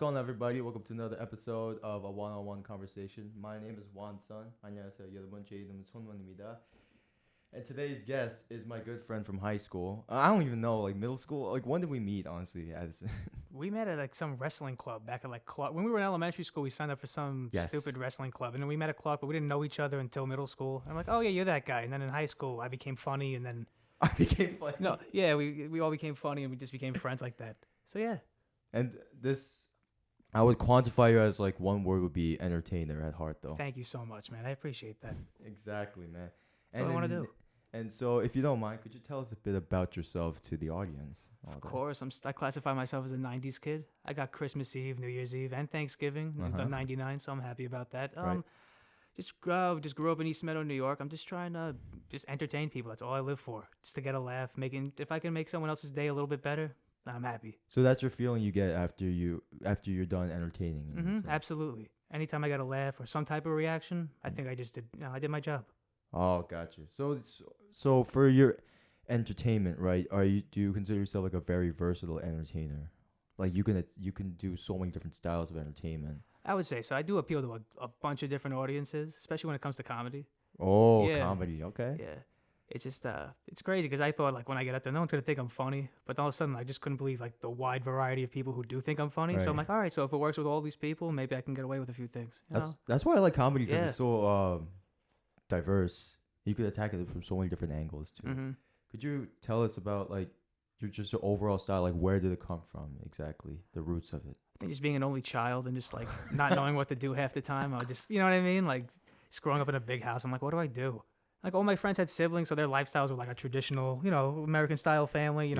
on, everybody? Welcome to another episode of a one-on-one conversation. My name is Juan Sun. 안녕하세요, 여러분. 제 이름은 손원입니다. And today's guest is my good friend from high school. I don't even know, like middle school. Like, when did we meet, honestly, Addison? We met at like some wrestling club back at like Clark. When we were in elementary school, we signed up for some stupid wrestling club. And then we met at Clark, but we didn't know each other until middle school. And I'm like, oh, yeah, you're that guy. And then in high school, I became funny. And then I became funny. No, yeah, we all became funny and we just became friends like that. So, yeah. And this, I would quantify you as like one word would be entertainer at heart, though. Thank you so much, man. I appreciate that. Exactly, man. That's what I want to do. And so, if you don't mind, could you tell us a bit about yourself to the audience? Of course. I classify myself as a 90s kid. I got Christmas Eve, New Year's Eve, and Thanksgiving, the 99, so I'm happy about that. Right. Just grew up in East Meadow, New York. I'm just trying to just entertain people. That's all I live for, just to get a laugh. If I can make someone else's day a little bit better, I'm happy. So that's your feeling you get after you're done entertaining. Mm-hmm, absolutely. Anytime I got a laugh or some type of reaction, I think I just did. I did my job. Oh, gotcha. So for your entertainment, right? Do you consider yourself like a very versatile entertainer? Like you can do so many different styles of entertainment. I would say so. I do appeal to a bunch of different audiences, especially when it comes to comedy. Oh, yeah. Comedy. Okay. Yeah. It's just it's crazy because I thought like when I get up there, no one's gonna think I'm funny, but all of a sudden I just couldn't believe like the wide variety of people who do think I'm funny. Right. So I'm like, all right, so if it works with all these people, maybe I can get away with a few things. That's why I like comedy because it's so diverse. You could attack it from so many different angles too. Mm-hmm. Could you tell us about like your overall style? Like where did it come from exactly? The roots of it. I think just being an only child and just like not knowing what to do half the time. I just, you know what I mean? Like just growing up in a big house. I'm like, what do I do? Like all my friends had siblings, so their lifestyles were like a traditional, American style family.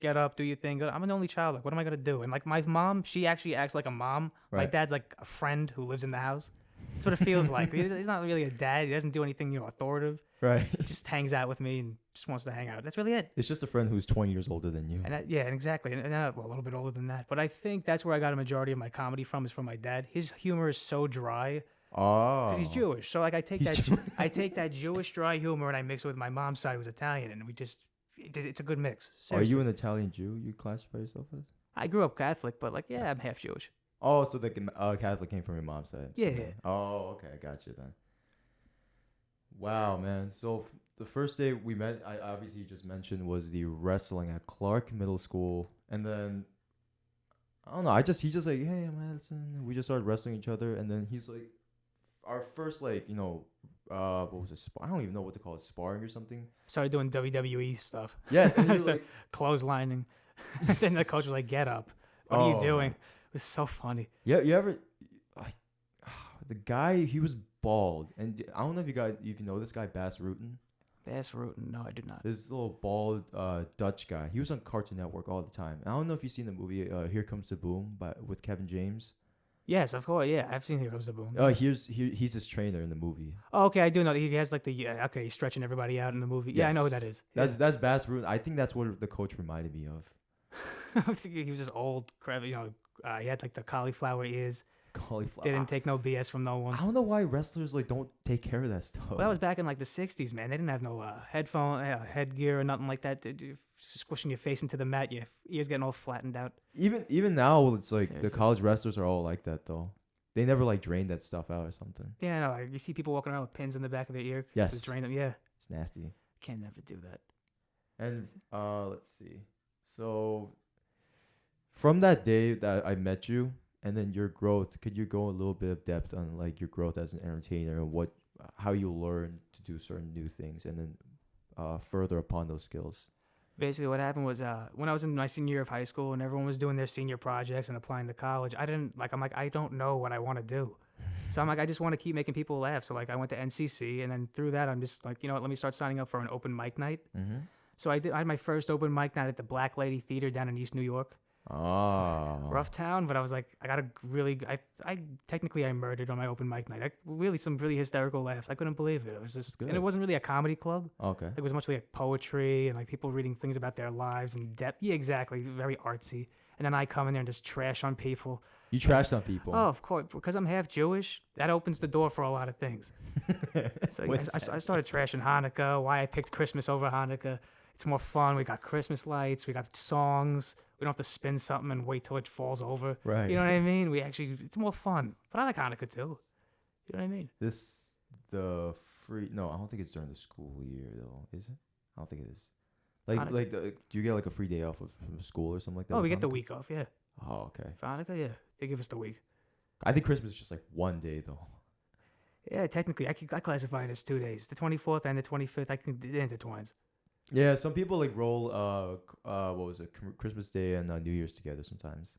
Get up, do your thing. I'm an only child. Like, what am I gonna do? And like my mom, she actually acts like a mom. Right. My dad's like a friend who lives in the house. That's what it feels like. He's not really a dad. He doesn't do anything, authoritative. Right. He just hangs out with me and just wants to hang out. That's really it. It's just a friend who's 20 years older than you. And exactly. And well, a little bit older than that. But I think that's where I got a majority of my comedy from is from my dad. His humor is so dry. Oh. Because he's Jewish. So like I take that Jewish dry humor and I mix it with my mom's side who's Italian, and it's a good mix. Seriously. Are you an Italian Jew? You classify yourself as? I grew up Catholic, but I'm half Jewish. Oh, so the Catholic came from your mom's side. Yeah. Oh, okay, I got you then. Wow, man. So the first day we met, I obviously just mentioned, was the wrestling at Clark Middle School, and then I don't know. He's just like, hey, I'm Addison. We just started wrestling each other, and then he's like, our first what was it? I don't even know what to call it, sparring or something. Started doing WWE stuff. Yes, I started clotheslining. Then the coach was like, "Get up! What are you doing?" It was so funny. Yeah, you ever like the guy? He was bald, and I don't know if you know this guy, Bass Rutten. Bass Rutten? No, I did not. This little bald Dutch guy. He was on Cartoon Network all the time. I don't know if you've seen the movie Here Comes the Boom with Kevin James. Yes, of course. Yeah, I've seen Here Comes the Boom. Oh, he's his trainer in the movie. Oh, okay, I do know. He has like he's stretching everybody out in the movie. Yeah, yes. I know who that is. That's Bass Rutten. I think that's what the coach reminded me of. He was just old, crap. He had like the cauliflower ears. Cauliflower. Didn't take no BS from no one. I don't know why wrestlers like don't take care of that stuff. Well, that was back in like the 60s, man. They didn't have no headgear or nothing like that. Squishing your face into the mat, your ears getting all flattened out. Even now, it's like Seriously. The college wrestlers are all like that though. They never like drain that stuff out or something. Yeah, no. You see people walking around with pins in the back of their ear. Yes. To drain them. Yeah. It's nasty. Can't never do that. And let's see. So from that day that I met you, and then your growth, could you go a little bit of depth on like your growth as an entertainer and how you learn to do certain new things, and then further upon those skills? Basically, what happened was when I was in my senior year of high school and everyone was doing their senior projects and applying to college, I don't know what I want to do. So I'm like, I just want to keep making people laugh. So like I went to NCC, and then through that, I'm just like, you know what, let me start signing up for an open mic night. Mm-hmm. So I had my first open mic night at the Black Lady Theater down in East New York. Oh. Rough town, but I was like, I murdered on my open mic night. Some really hysterical laughs. I couldn't believe it. It was just, and it wasn't really a comedy club. Okay. It was mostly like poetry and like people reading things about their lives and depth. Yeah, exactly. Very artsy. And then I come in there and just trash on people. You trash on people? Oh, of course. Because I'm half Jewish, that opens the door for a lot of things. So I started trashing Hanukkah, why I picked Christmas over Hanukkah. It's more fun. We got Christmas lights. We got songs. We don't have to spin something and wait till it falls over. Right. You know what I mean? It's more fun. But I like Hanukkah too. You know what I mean? No, I don't think it's during the school year though. Is it? I don't think it is. Like, Hanukkah. do you get like a free day off from school or something like that? Oh, we with get the Hanukkah? week off, yeah. Oh, okay. For Hanukkah, yeah. They give us the week. I think Christmas is just like one day though. Yeah, technically, I classify it as 2 days. The 24th and the 25th, it intertwines. Yeah, some people like roll what was it? Christmas Day and New Year's together sometimes.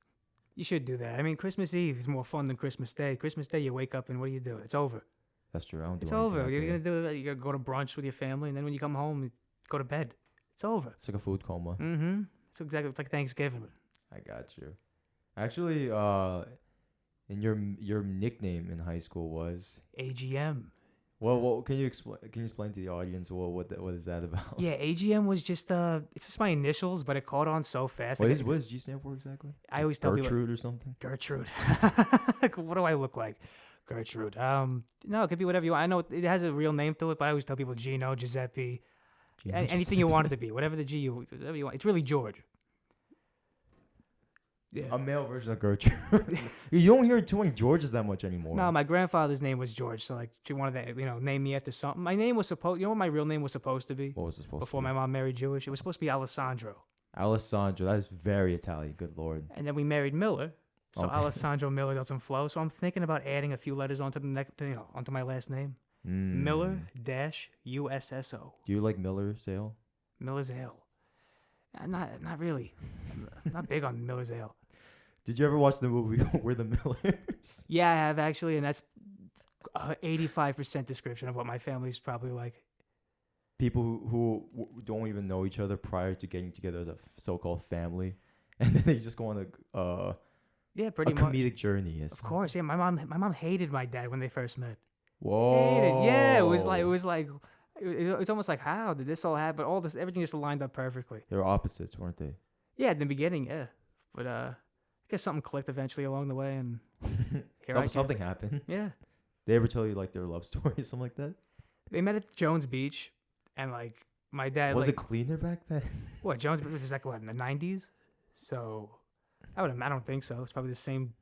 You should do that. I mean, Christmas Eve is more fun than Christmas Day. Christmas Day, you wake up and what do you do? It's over. That's true. I don't do It's anything over. that You're day. gonna do it. You're gonna go to brunch with your family, and then when you come home, you go to bed. It's over. It's like a food coma. Mm-hmm. It's like Thanksgiving. I got you. Actually, and your nickname in high school was AGM. well, can you explain to the audience what is that about? Yeah, AGM was just it's just my initials, but it caught on so fast. What Like, does G stand for exactly? I always tell people Gertrude or something. Gertrude. Like, what do I look like? Gertrude. No, it could be whatever you want. I know it has a real name to it, but I always tell people Gino, Giuseppe, anything you want it to be, whatever whatever you want. It's really George. Yeah. A male version of Gertrude. You don't hear too many Georges that much anymore. No, my grandfather's name was George, so like she wanted to, name me after something. My name was supposed, what my real name was supposed to be What was it supposed before to be? my mom married Jewish? It was supposed to be Alessandro, Alessandro. That is very Italian. Good lord. and then we married Miller, so Okay. Alessandro Miller doesn't flow. So I'm thinking about adding a few letters onto the neck, onto my last name, Mm. Miller -USSO. Do you like Miller's Ale? Miller's Ale. Not really. I'm not big on Miller's Ale. Did you ever watch the movie We're the Millers? Yeah, I have actually, and that's 85% description of what my family's probably like. People who don't even know each other prior to getting together as a so-called family, and then they just go on Yeah, a pretty much. comedic journey. Of course, yeah. My mom hated my dad when they first met. Whoa. Hated. Yeah, it was almost like, how did this all happen? But everything just lined up perfectly. They were opposites, weren't they? Yeah, in the beginning, yeah. But I guess something clicked eventually along the way, and here I am. Something happened. Yeah, They ever tell you like their love story or something like that? they met at Jones Beach, and like my dad Was like it cleaner back then? what Jones Beach was like what in the 90s, so I don't think so. It's probably the same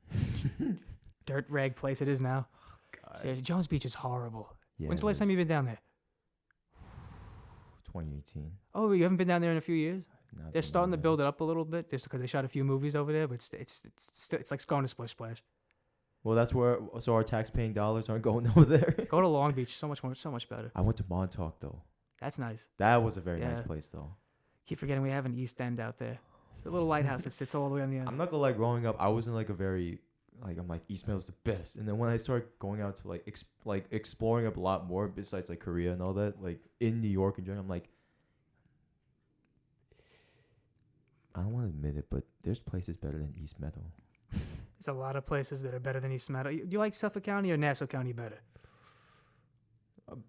dirt rag place it is now. Seriously, Jones Beach is horrible. Yeah, When's the last time you've been down there? 2018. Oh, you haven't been down there in a few years? Not They're been starting to down build it up a little bit just because they shot a few movies over there, but it's like going to Splish Splash. Well, that's where our tax-paying dollars aren't going over there. Go to Long Beach, so much better. I went to Montauk though. That's nice. That was a very nice Yeah. place though. Keep forgetting we have an East End out there. It's a little lighthouse that sits all the way on the end. I'm not gonna lie. Growing up, I wasn't like a very I'm like East Meadow's the best. And then when I started going out to exploring up a lot more besides like Korea and all that, like in New York in general, I'm like, I don't want to admit it, but there's places better than East Meadow. There's a lot of places that are better than East Meadow. You like Suffolk County or Nassau County better?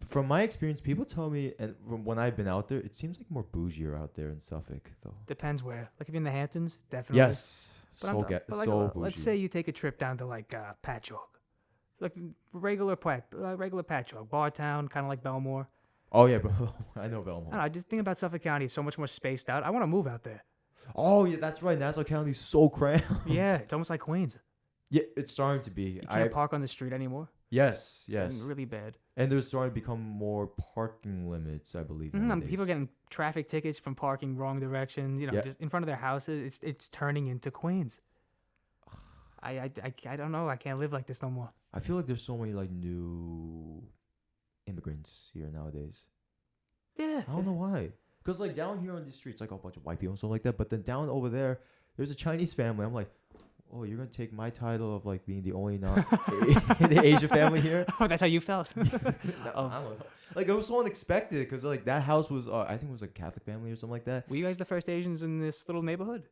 From my experience, people tell me, and from when I've been out there, it seems like more bougier out there in Suffolk, though. Depends where. Like if you're in the Hamptons, definitely. Yes, But so like, bougie. let's say you take a trip down to like Patchogue, like regular Patchogue, Bar Town, kind of like Belmore. Oh yeah, bro. I know I Belmont. don't know, I just think about Suffolk County. It's so much more spaced out. I want to move out there. Oh yeah, that's right. Nassau County's so cramped. Yeah, it's almost like Queens. Yeah, it's starting to be. You can't park on the street anymore. Yes, It's yes. getting really bad. And there's starting to become more parking limits, I believe. nowadays. People are getting traffic tickets from parking wrong direction. Yeah. Just in front of their houses. It's turning into Queens. I don't know. I can't live like this no more. I feel like there's so many like new immigrants here nowadays. Yeah. I don't know why. Because like down here on the streets, like a bunch of white people and stuff like that. But then down over there, there's a Chinese family. I'm like, oh, you're gonna take my title of like being the only the Asian family here? Oh, that's how you felt. I don't know. Like it was so unexpected because like that house was I think it was like a Catholic family or something like that. Were you guys the first Asians in this little neighborhood?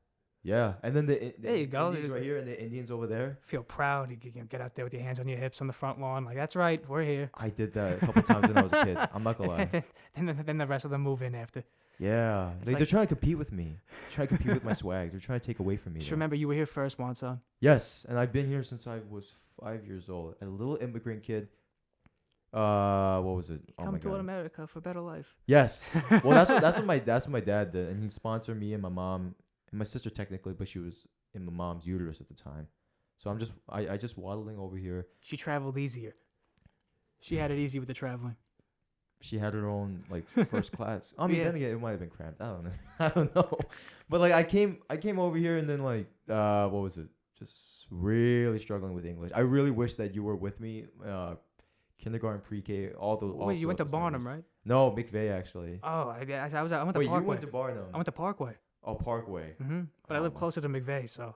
Yeah, and then the There you go. Indians right here and the Indians over there. Feel proud. You can get out there with your hands on your hips on the front lawn. Like, that's right. We're here. I did that a couple times when I was a kid. I'm not gonna lie. And then the rest of them move in after. Yeah, It's they're trying to compete with me. Trying to compete with my swag. They're trying to take away from me. Just though. remember, you were here first, one son. Yes, and I've been here since I was 5 years old. A little immigrant kid What was it? Oh Come my to god. America for better life. Yes. Well, that's what my dad did, and he sponsored me and my mom and my sister technically, but she was in my mom's uterus at the time. So I just waddling over here. She traveled easier. She had it easy with the traveling. She had her own like first class. I mean, Yeah. then again, it might have been cramped. I don't know. I don't know. But like I came over here and then like what was it? Just really struggling with English. I really wish that you were with me. Kindergarten, pre-K, all those. Wait, you went to Barnum, right? No, McVeigh actually. Oh, I went to Wait, Parkway. you went to Barnum? I went to Parkway. Oh, Parkway. But I live Oh. closer to McVeigh, so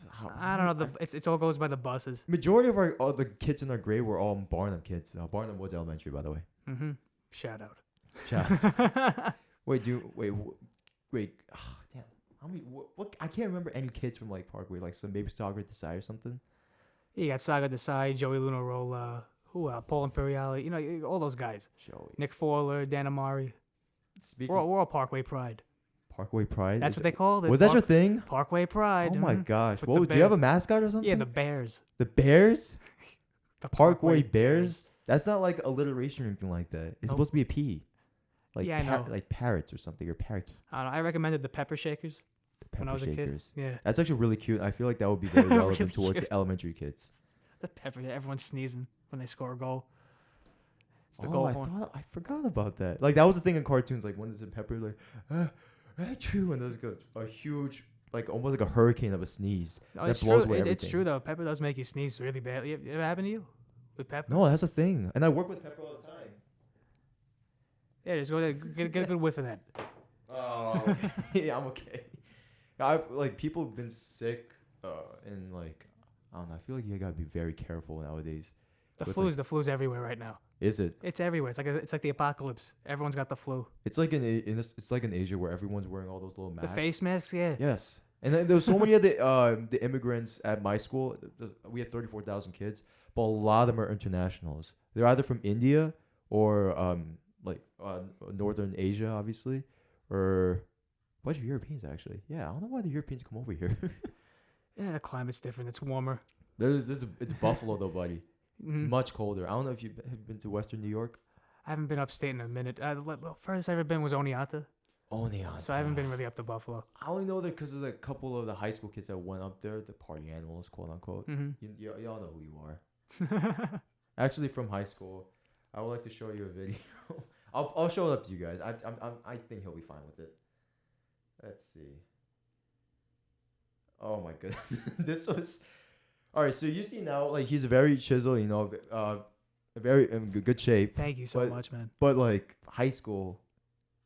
How- I don't know. It all goes by the buses. Majority of all the kids in our grade were all Barnum kids. Barnum Woods Elementary, by the way. Shout out. Wait, damn. How many? What? I can't remember any kids from like Parkway. Like some maybe Saga Desai or something. You got Saga Desai, Joey Lunarola, Paul Imperiale. You know, all those guys. Joey. Nick Fowler, Dan Amari. Speaking We're all Parkway Pride. Parkway Pride. That's what they called it. Was that your thing? Parkway Pride. Oh my gosh! With What? the Do you have a Bears. mascot or something? Yeah, the Bears. The Bears. The Parkway Bears. That's not like alliteration or anything like that. It's Nope. supposed to be a P. Like Yeah, I know. like parrots or something or parakeets. I don't know. I recommended the Pepper Shakers when I was a kid. Shakers. Yeah, That's actually really cute. I feel like that would be very relevant Really towards cute. the elementary kids. the Pepper. Everyone's sneezing when they score a goal. It's the Oh, goal horn. I forgot about that. Like that was the thing in cartoons. Like when there's a pepper, like, true, and there's like a huge, like almost like a hurricane of a sneeze No, that it's blows true. away It's everything. true though. Pepper does make you sneeze really badly. It ever happened to you with Pepper? No, that's a thing, and I work with pepper all the time. Yeah, just go there, get a good whiff of that. Oh, okay. Yeah, I'm okay. I've like people have been sick, and like I don't know. I feel like you gotta be very careful nowadays. The With, flu's everywhere right now. Is it? It's everywhere. It's like the apocalypse. Everyone's got the flu. It's like it's like in Asia where everyone's wearing all those little masks. The face masks, yeah. Yes, and then there's so many of the immigrants at my school. We have 34,000 kids, but a lot of them are internationals. They're either from India or Northern Asia, obviously, or a bunch of Europeans actually. Yeah, I don't know why the Europeans come over here. Yeah, the climate's different. It's warmer. It's Buffalo though, buddy. Mhm. Much colder. I don't know if you have been to Western New York. I haven't been upstate in a minute. The furthest I've ever been was Oneonta, Oneonta. so I haven't been really up to Buffalo. I only know that because of the couple of the high school kids that went up there, the party animals, quote unquote. Y'all know who you are. Actually, from high school, I would like to show you a video. I'll show it up to you guys. I think he'll be fine with it. Let's see. Oh my goodness, this was. All right, so you see now, like he's very chiseled, very in good shape. Thank you so much, man. But like high school,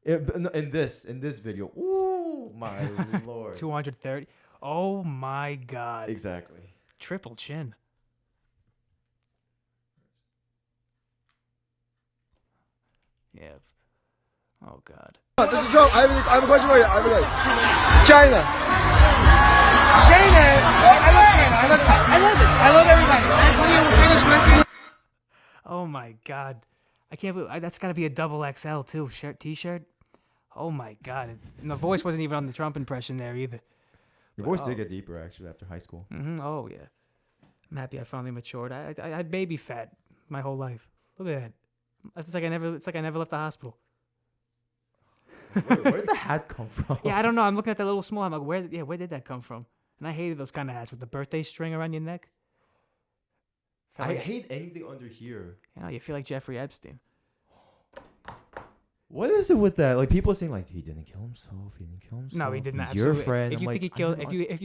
in this video, ooh my lord, 230. Oh my God. exactly. Triple chin. Yeah. Oh God. This is a joke. I have a question for you. China. China. I love China. I love it. I love everybody. Oh my God. I can't believe that's got to be a double XL too. T-shirt. Oh my God. And the voice wasn't even on the Trump impression there either. Your voice did get deeper actually after high school. Oh yeah. I'm happy I finally matured. I had baby fat my whole life. Look at that. It's like I never left the hospital. Where did the hat come from? Yeah, I don't know. I'm looking at that little small. I'm like, where did that come from? And I hated those kind of hats with the birthday string around your neck. Felt I like- hate anything under here. You know, you feel like Jeffrey Epstein. What is it with that? Like people are saying, like he didn't kill himself. He didn't kill himself. No, he didn't. He's Absolutely. your friend. If you I'm think he like, killed, I if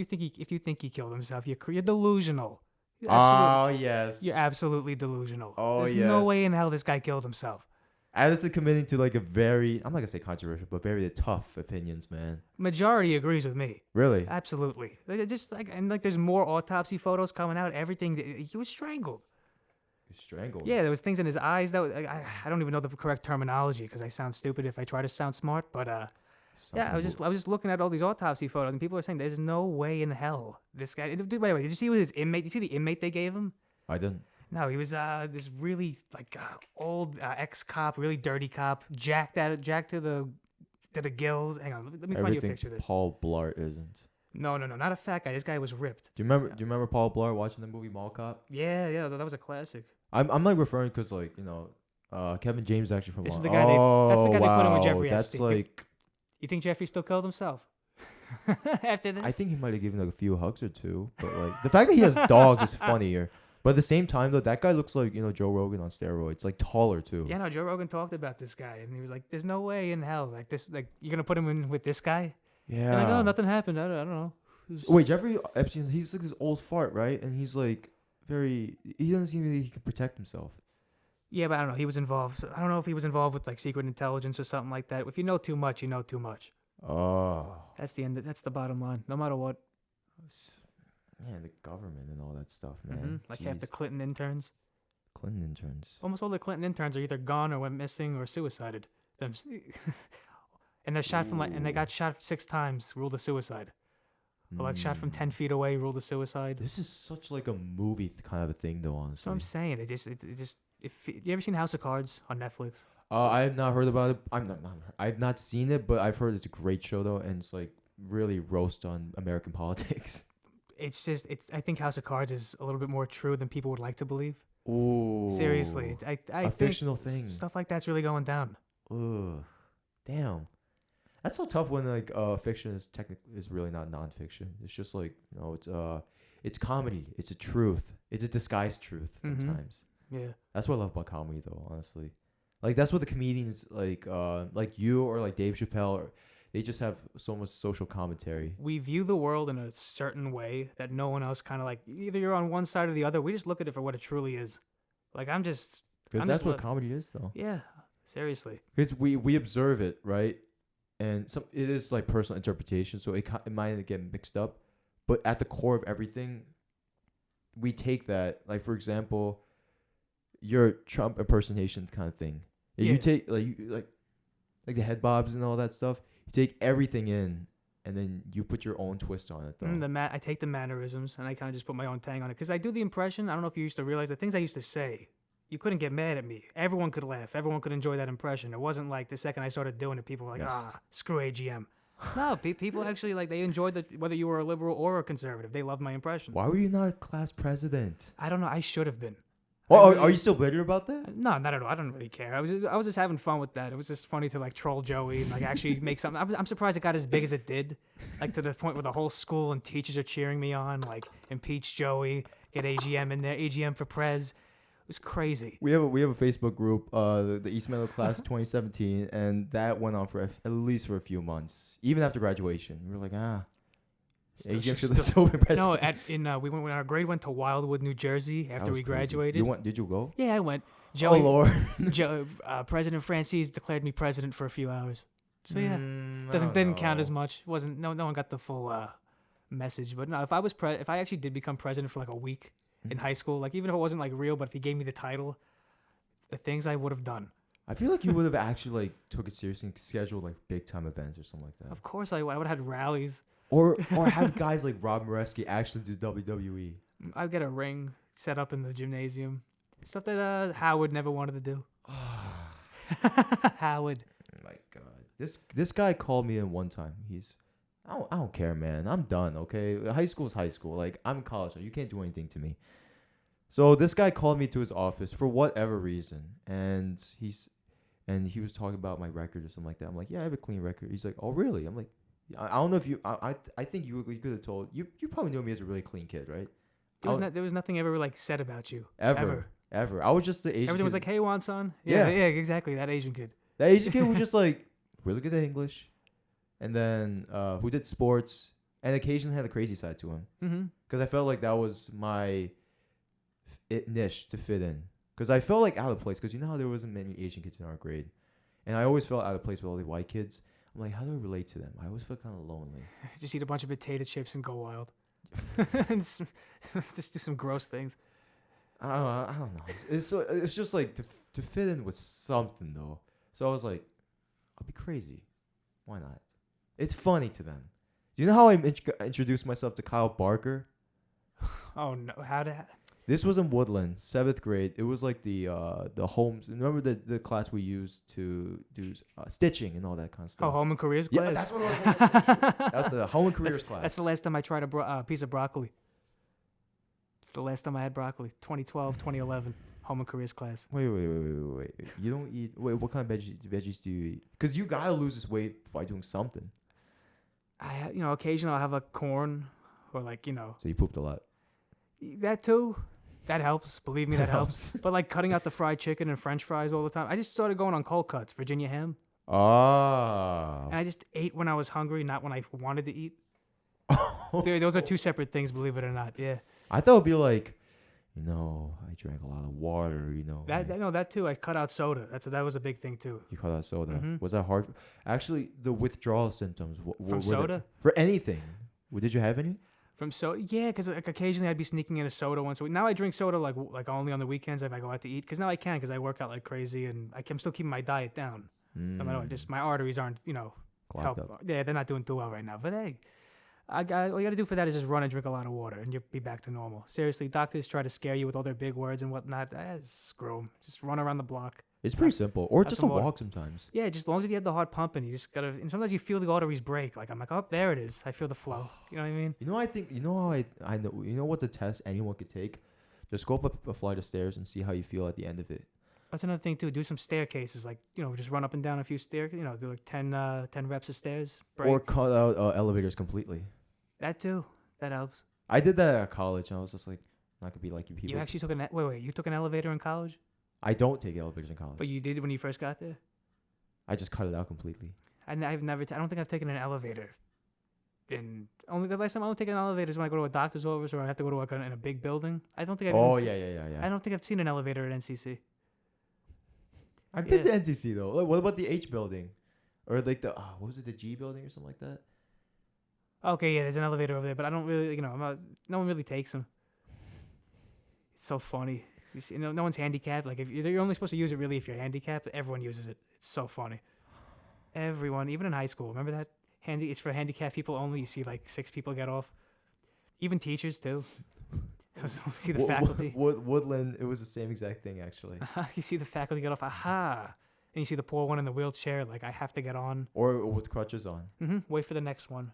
you think he killed himself, you're delusional. You're Oh yes. You're absolutely delusional. Oh, There's no yes. way in hell this guy killed himself. Addison committing to like a very, I'm not gonna say controversial, but very tough opinions, man. Majority agrees with me. Really? Absolutely. Just like there's more autopsy photos coming out. Everything. He was strangled. Strangled. Yeah, there was things in his eyes that I don't even know the correct terminology because I sound stupid if I try to sound smart. But yeah, I was just looking at all these autopsy photos and people are saying there's no way in hell this guy. By the way, did you see what his inmate? Did you see the inmate they gave him? I didn't. No, he was this really old ex-cop, really dirty cop, jacked to the gills. Hang on, let me find you a Everything picture of this. Paul Blart isn't. No, not a fat guy. This guy was ripped. Do you remember Paul Blart watching the movie Mall Cop? Yeah, that was a classic. I'm like referring because like Kevin James is actually from. This is Long- the guy that's the guy they put in with wow, Jeffrey That's Epstein. like You think Jeffrey still killed himself after this? I think he might have given like a few hugs or two, but like the fact that he has dogs is funnier. But at the same time though, that guy looks like Joe Rogan on steroids, like taller too. Yeah, no, Joe Rogan talked about this guy, and he was like, "There's no way in hell, like this, like you're gonna put him in with this guy." Yeah. And like, oh, nothing happened. I don't know. Wait, Jeffrey Epstein, he's like this old fart, right? And he's like he doesn't seem like he can protect himself. Yeah, but I don't know. He was involved. So I don't know if he was involved with like secret intelligence or something like that. If you know too much, you know too much. Oh. That's the end. That's the bottom line. No matter what. Man, the government and all that stuff, man. Mm-hmm. Like half the Clinton interns. Clinton interns. Almost all the Clinton interns are either gone or went missing or suicided. Them, and they're shot from and they got shot 6 times, ruled a suicide. Or like shot from 10 feet away, ruled a suicide. This is such like a movie kind of a thing, though. Honestly, That's what I'm saying. You ever seen House of Cards on Netflix? I have not heard about it. I've not seen it, but I've heard it's a great show though, and it's like really roast on American politics. I think House of Cards is a little bit more true than people would like to believe. Ooh. Seriously, I think fictional thing. Stuff like that's really going down. Ugh. Damn. That's so tough when like fiction is really not nonfiction. It's just like it's comedy. It's a truth. It's a disguised truth sometimes. Yeah. That's what I love about comedy though, honestly. Like that's what the comedians like you or like Dave Chappelle they just have so much social commentary. We view the world in a certain way that no one else kind of like either you're on one side or the other. We just look at it for what it truly is. Like Because that's what comedy is though. Yeah. Seriously. Because we observe it, right? And it is like personal interpretation, so it might get mixed up. But at the core of everything, we take that. Like for example, your Trump impersonation kind of thing. Yeah. You take like the head bobs and all that stuff. You take everything in, and then you put your own twist on it. Though. I take the mannerisms and I kind of just put my own tang on it because I do the impression. I don't know if you used to realize the things I used to say. You couldn't get mad at me. Everyone could laugh. Everyone could enjoy that impression. It wasn't like the second I started doing it, people were like, screw AGM. No, people actually, like, they enjoyed whether you were a liberal or a conservative. They loved my impression. Why were you not class president? I don't know. I should have been. Are you still bitter about that? No, not at all. I don't really care. I was just having fun with that. It was just funny to, like, troll Joey and, like, actually make something. I'm surprised it got as big as it did, like, to the point where the whole school and teachers are cheering me on, like, impeach Joey, get AGM in there, AGM for Prez. It was crazy. We have a Facebook group, the East Meadow class 2017, and that went on for at least for a few months, even after graduation. We were like, AGM should have still been president. No, we went when our grade went to Wildwood, New Jersey after we graduated. You went? Did you go? Yeah, I went. Joey, oh Lord! President Francis declared me president for a few hours. So yeah, didn't count as much. Wasn't no one got the full message. But no, if I actually did become president for like a week in high school, like even if it wasn't like real, but if he gave me the title, the things I would have done. I feel like you would have actually like took it seriously and scheduled like big time events or something like that. Of course I would. I would have had rallies. Or have guys like Rob Moreski actually do WWE. I'd get a ring set up in the gymnasium. Stuff that Howard never wanted to do. Howard. My God. This guy called me in one time. I don't care, man. I'm done, okay? High school is high school. Like, I'm in college, so you can't do anything to me. So this guy called me to his office for whatever reason. And he was talking about my record or something like that. I'm like, yeah, I have a clean record. He's like, oh, really? I'm like, I don't know if you. I think you could have told you. You probably knew me as a really clean kid, right? There was nothing ever like said about you. Ever. I was just the Asian. Everything was like, "Hey, Wanson." Yeah, exactly. That Asian kid. That Asian kid was just like really good at English, and then who did sports, and occasionally had a crazy side to him. Mm-hmm. Because I felt like that was my niche to fit in. Because I felt like out of place. Because you know how there wasn't many Asian kids in our grade, and I always felt out of place with all the white kids. I'm like, how do I relate to them? I always feel kind of lonely. Just eat a bunch of potato chips and go wild. And just do some gross things. I don't know. It's just like to fit in with something though. So I was like, I'll be crazy. Why not? It's funny to them. Do you know how I introduced myself to Kyle Barker? Oh no! This was in Woodland, 7th grade. It was like the homes. Remember the class we used to do stitching and all that kind of stuff. Oh, home and careers class. Yeah, that's what it was. That's the home and careers class. That's the last time I tried a piece of broccoli. It's the last time I had broccoli. 2012, 2011. home and careers class. Wait. You don't eat. Wait, what kind of veggies do you eat? Because you gotta lose this weight by doing something. Occasionally I'll have a corn or So you pooped a lot. that too. That helps. Believe me, that helps. But like cutting out the fried chicken and French fries all the time. I just started going on cold cuts, Virginia ham. Ah. And I just ate when I was hungry, not when I wanted to eat. Dude, those are two separate things, believe it or not. Yeah. I thought it'd be like, I drank a lot of water. That too. I cut out soda. That was a big thing too. You cut out soda. Mhm. Was that hard? Actually, the withdrawal symptoms From soda? For anything. Did you have any? From soda, yeah, because occasionally I'd be sneaking in a soda once a week. Now I drink soda like only on the weekends if I go out to eat. Because now I can, because I work out like crazy and I'm still keeping my diet down. No matter what, just my arteries aren't Clogged up. Yeah, they're not doing too well right now. But hey, all you got to do for that is just run and drink a lot of water, and you'll be back to normal. Seriously, doctors try to scare you with all their big words and whatnot. Screw them. Just run around the block. It's pretty simple. Or have just a some water. walk sometimes. Yeah, just as long as you have the heart pumping, you just gotta. And sometimes you feel the arteries break. Like I'm like, oh, there it is. I feel the flow. You know what I mean? I know what the test anyone could take? Just go up a flight of stairs and see how you feel at the end of it. That's another thing too. Do some staircases, just run up and down a few stairs. Do like 10 reps of stairs. Break. Or cut out elevators completely. That too. That helps. I did that at college. And I was just like, I'm not gonna be like you people. You actually took wait. You took an elevator in college? I don't take elevators in college. But you did when you first got there? I just cut it out completely. I've never. I don't think I've taken an elevator. Only the last time I would take an elevator is when I go to a doctor's office or I have to go to in a big building. I don't think I've. Yeah. I don't think I've seen an elevator at NCC. I've been to NCC though. Like, what about the H building, or like the what was it, the G building or something like that? Okay, yeah, there's an elevator over there, but I don't really, no one really takes them. It's so funny. You see, no one's handicapped. Like if you're only supposed to use it really if you're handicapped. Everyone uses it. It's so funny. Everyone, even in high school, remember that it's for handicapped people only. You see like 6 people get off. Even teachers too. See the faculty. Woodland, it was the same exact thing actually. You see the faculty get off. Aha. And you see the poor one in the wheelchair. Like I have to get on. Or with crutches on. Wait for the next one.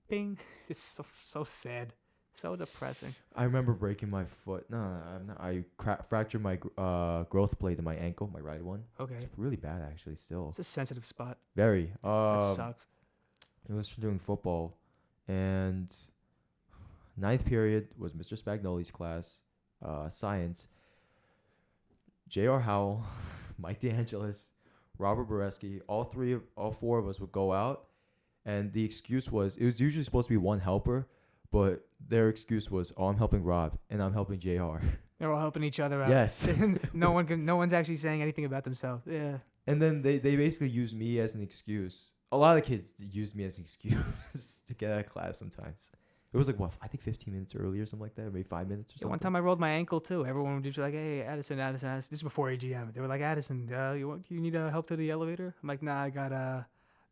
Bing. It's so sad. So depressing. I remember breaking my foot. No, I'm not. I fractured my growth plate in my ankle, my right one. Okay. It's really bad, actually. Still. It's a sensitive spot. Very. That sucks. It was doing football, and 9th period was Mr. Spagnoli's class, science. J.R. Howell, Mike DeAngelis, Robert Boreski, all 4 of us would go out, and the excuse was it was usually supposed to be one helper. But their excuse was, I'm helping Rob and I'm helping JR. They're all helping each other out. Yes. No one's actually saying anything about themselves. Yeah. And then they basically used me as an excuse. A lot of kids used me as an excuse to get out of class sometimes. It was like, I think 15 minutes early or something like that, maybe 5 minutes or something. One time I rolled my ankle too. Everyone would just be like, hey, Addison. This is before AGM. They were like, Addison, you need help to the elevator? I'm like, nah, I got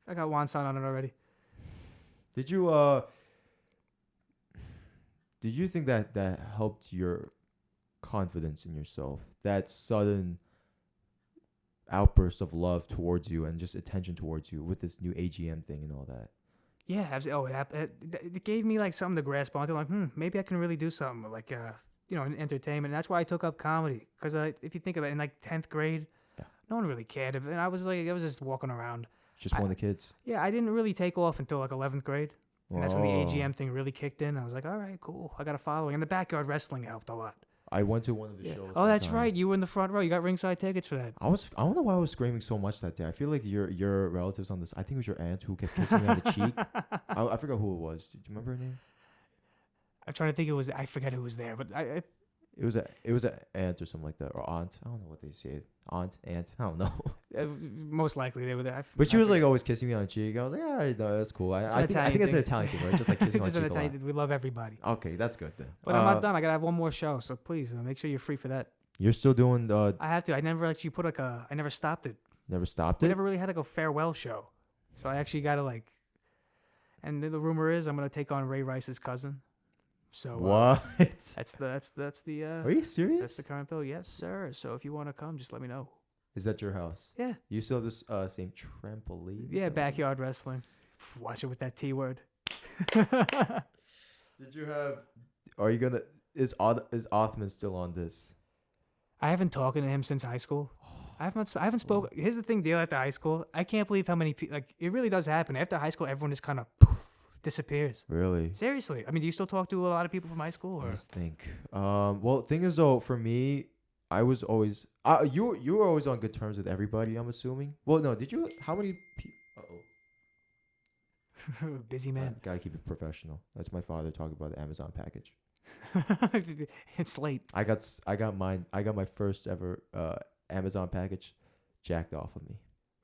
Wansan on it already. Did you think that helped your confidence in yourself? That sudden outburst of love towards you and just attention towards you with this new AGM thing and all that? Yeah, absolutely. It gave me like something to grasp onto. Like, maybe I can really do something like, in entertainment. And that's why I took up comedy. Because if you think about it, in like 10th grade, no one really cared. And I was just walking around. Just one of the kids? Yeah, I didn't really take off until like 11th grade. And that's when the AGM thing really kicked in. I was like, all right, cool. I got a following. And the backyard wrestling helped a lot. I went to one of the shows. Oh, that's right. You were in the front row. You got ringside tickets for that. I don't know why I was screaming so much that day. I feel like your relatives on this. I think it was your aunt who kept kissing me on the cheek. I forgot who it was. Do you remember her name? I'm trying to think. I forget who was there, but It was an aunt or something like that, or aunt. I don't know what they say. Aunt. I don't know. Most likely they were there. But she was like always kissing me on the cheek. I was like, yeah, no, that's cool. I think it's an Italian thing, right? Just like kissing on the cheek a lot. We love everybody. Okay, that's good then. But I'm not done. I gotta have one more show, so please make sure you're free for that. You're still doing the. I have to. I never actually put I never stopped it. Never stopped it. I never really had a farewell show, so I actually gotta And the rumor is I'm gonna take on Ray Rice's cousin. So what? That's the. Are you serious? That's the current bill. Yes, sir. So if you want to come, just let me know. Is that your house? Yeah. You still have this same trampoline? Yeah, backyard wrestling. Watch it with that T word. Did you have? Are you gonna? Is Othman still on this? I haven't talked to him since high school. I haven't spoke. Here's the thing, deal after high school. I can't believe how many people, like, it really does happen. After high school, everyone just kind of disappears. Really? Seriously. I mean, do you still talk to a lot of people from high school? Or? Let's think. Well, thing is though, for me, I was always you were always on good terms with everybody. I'm assuming. Well, no, did you? How many? Busy man. Gotta keep it professional. That's my father talking about the Amazon package. It's late. I got mine. I got my first ever Amazon package jacked off of me.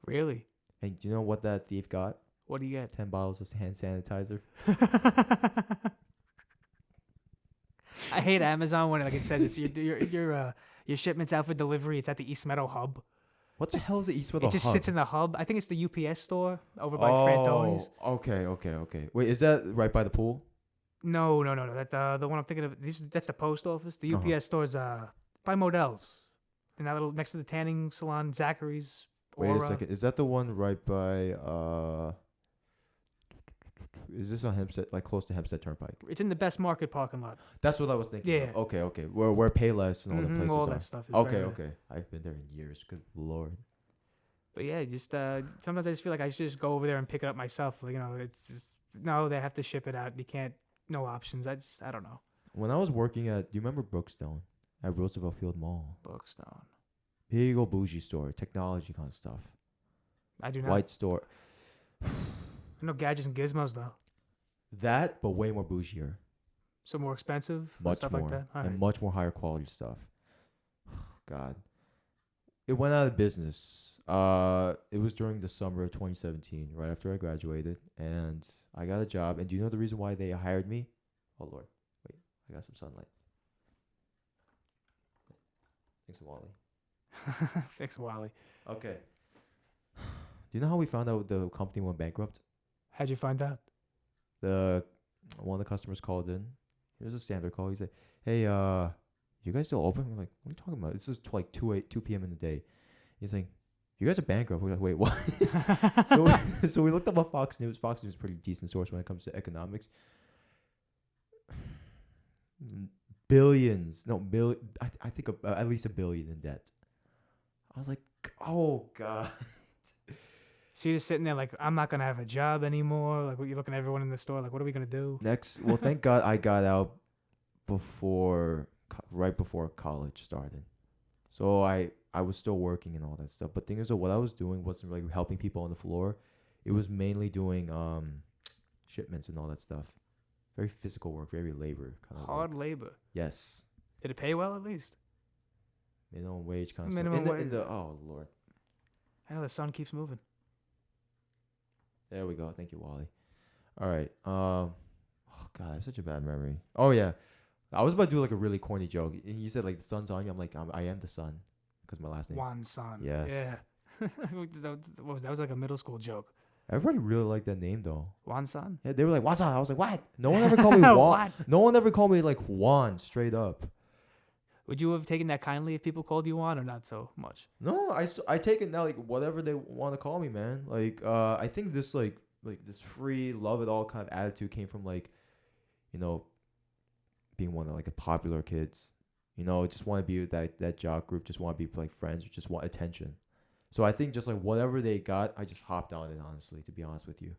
Really? And do you know what that thief got? What do you get? 10 bottles of hand sanitizer. I hate Amazon when it says it's your shipment's out for delivery. It's at the East Meadow hub. What the hell is the East Meadow It just hub? sits in the hub. I think it's the UPS store over by Frantoni's. Okay. Wait, is that right by the pool? No. That the one I'm thinking of. That's the post office. The UPS store is by Modell's, and that little next to the tanning salon, Zachary's. Wait Aura. a second. Is that the one right by is this on Hempstead, like close to Hempstead Turnpike? It's in the Best Market parking lot. That's what I was thinking. Yeah. Of. Okay. Where Payless and all the places all are. that stuff. Is Okay. right there. I've been there in years. Good lord. But yeah, just sometimes I just feel like I should just go over there and pick it up myself. Like, it's just no, they have to ship it out. You can't. No options. I don't know. When I was working at, do you remember Brookstone at Roosevelt Field Mall? Brookstone. Here you go, bougie store, technology kind of stuff. I do not. White store. I know gadgets and gizmos though. That, but way more bougier. So more expensive. Much stuff more. like that. All And right. much more higher quality stuff. God. It went out of business. It was during the summer of 2017, right after I graduated, and I got a job. And do you know the reason why they hired me? Oh Lord, wait, I got some sunlight. Thanks, Wally. Fix Wally. Okay. Do you know how we found out the company went bankrupt? How'd you find out? One of the customers called in. It was a standard call. He's like, "Hey, you guys still open?" We're like, "What are you talking about? This is like 2 p.m. in the day." He's like, "You guys are bankrupt." We're like, "Wait, what?" so we looked up on Fox News. Fox News is a pretty decent source when it comes to economics. Billions, no billion. I think at least $1 billion in debt. I was like, "Oh God." So you're just sitting there like, I'm not gonna have a job anymore. Like, you're looking at everyone in the store. Like, what are we gonna do? Well, thank God I got out right before college started. So I was still working and all that stuff. But thing is, what I was doing wasn't really helping people on the floor. It was mainly doing shipments and all that stuff. Very physical work, very labor kind of Hard work. labor. Yes. Did it pay well at least? Minimum wage kind of Minimum stuff. wage. Oh Lord. I know the sun keeps moving. There we go. Thank you, Wally. All right. Oh God, I have such a bad memory. Oh yeah, I was about to do like a really corny joke. And you said like the sun's on you. I'm like, I am the sun, because my last name. Juan Sun. Yes. Yeah. That was like a middle school joke. Everybody really liked that name though. Juan Sun. Yeah, they were like, "What's up?" I was like, "What?" No one ever called me Juan. What? No one ever called me like Juan straight up. Would you have taken that kindly if people called you Juan or not so much? No, I take it now like whatever they want to call me, man. Like I think this like this free love it all kind of attitude came from like, being one of like the popular kids. Just want to be with that jock group, just want to be like friends, or just want attention. So I think just like whatever they got, I just hopped on it, honestly, to be honest with you.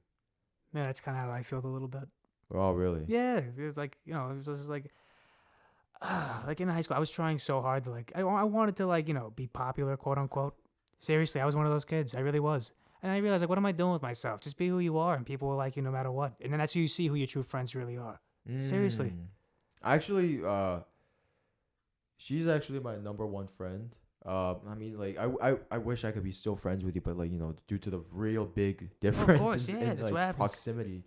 Yeah, that's kind of how I felt a little bit. Oh, really? Yeah, it was like, it was just like in high school, I was trying so hard to like, I wanted to like, be popular, quote unquote. Seriously, I was one of those kids. I really was. And I realized like, what am I doing with myself? Just be who you are, and people will like you no matter what. And then that's how you see who your true friends really are. Seriously. Actually, she's actually my number one friend. I mean, like, I wish I could be still friends with you, but like, due to the real big difference course, yeah, in that's like, what happens. proximity.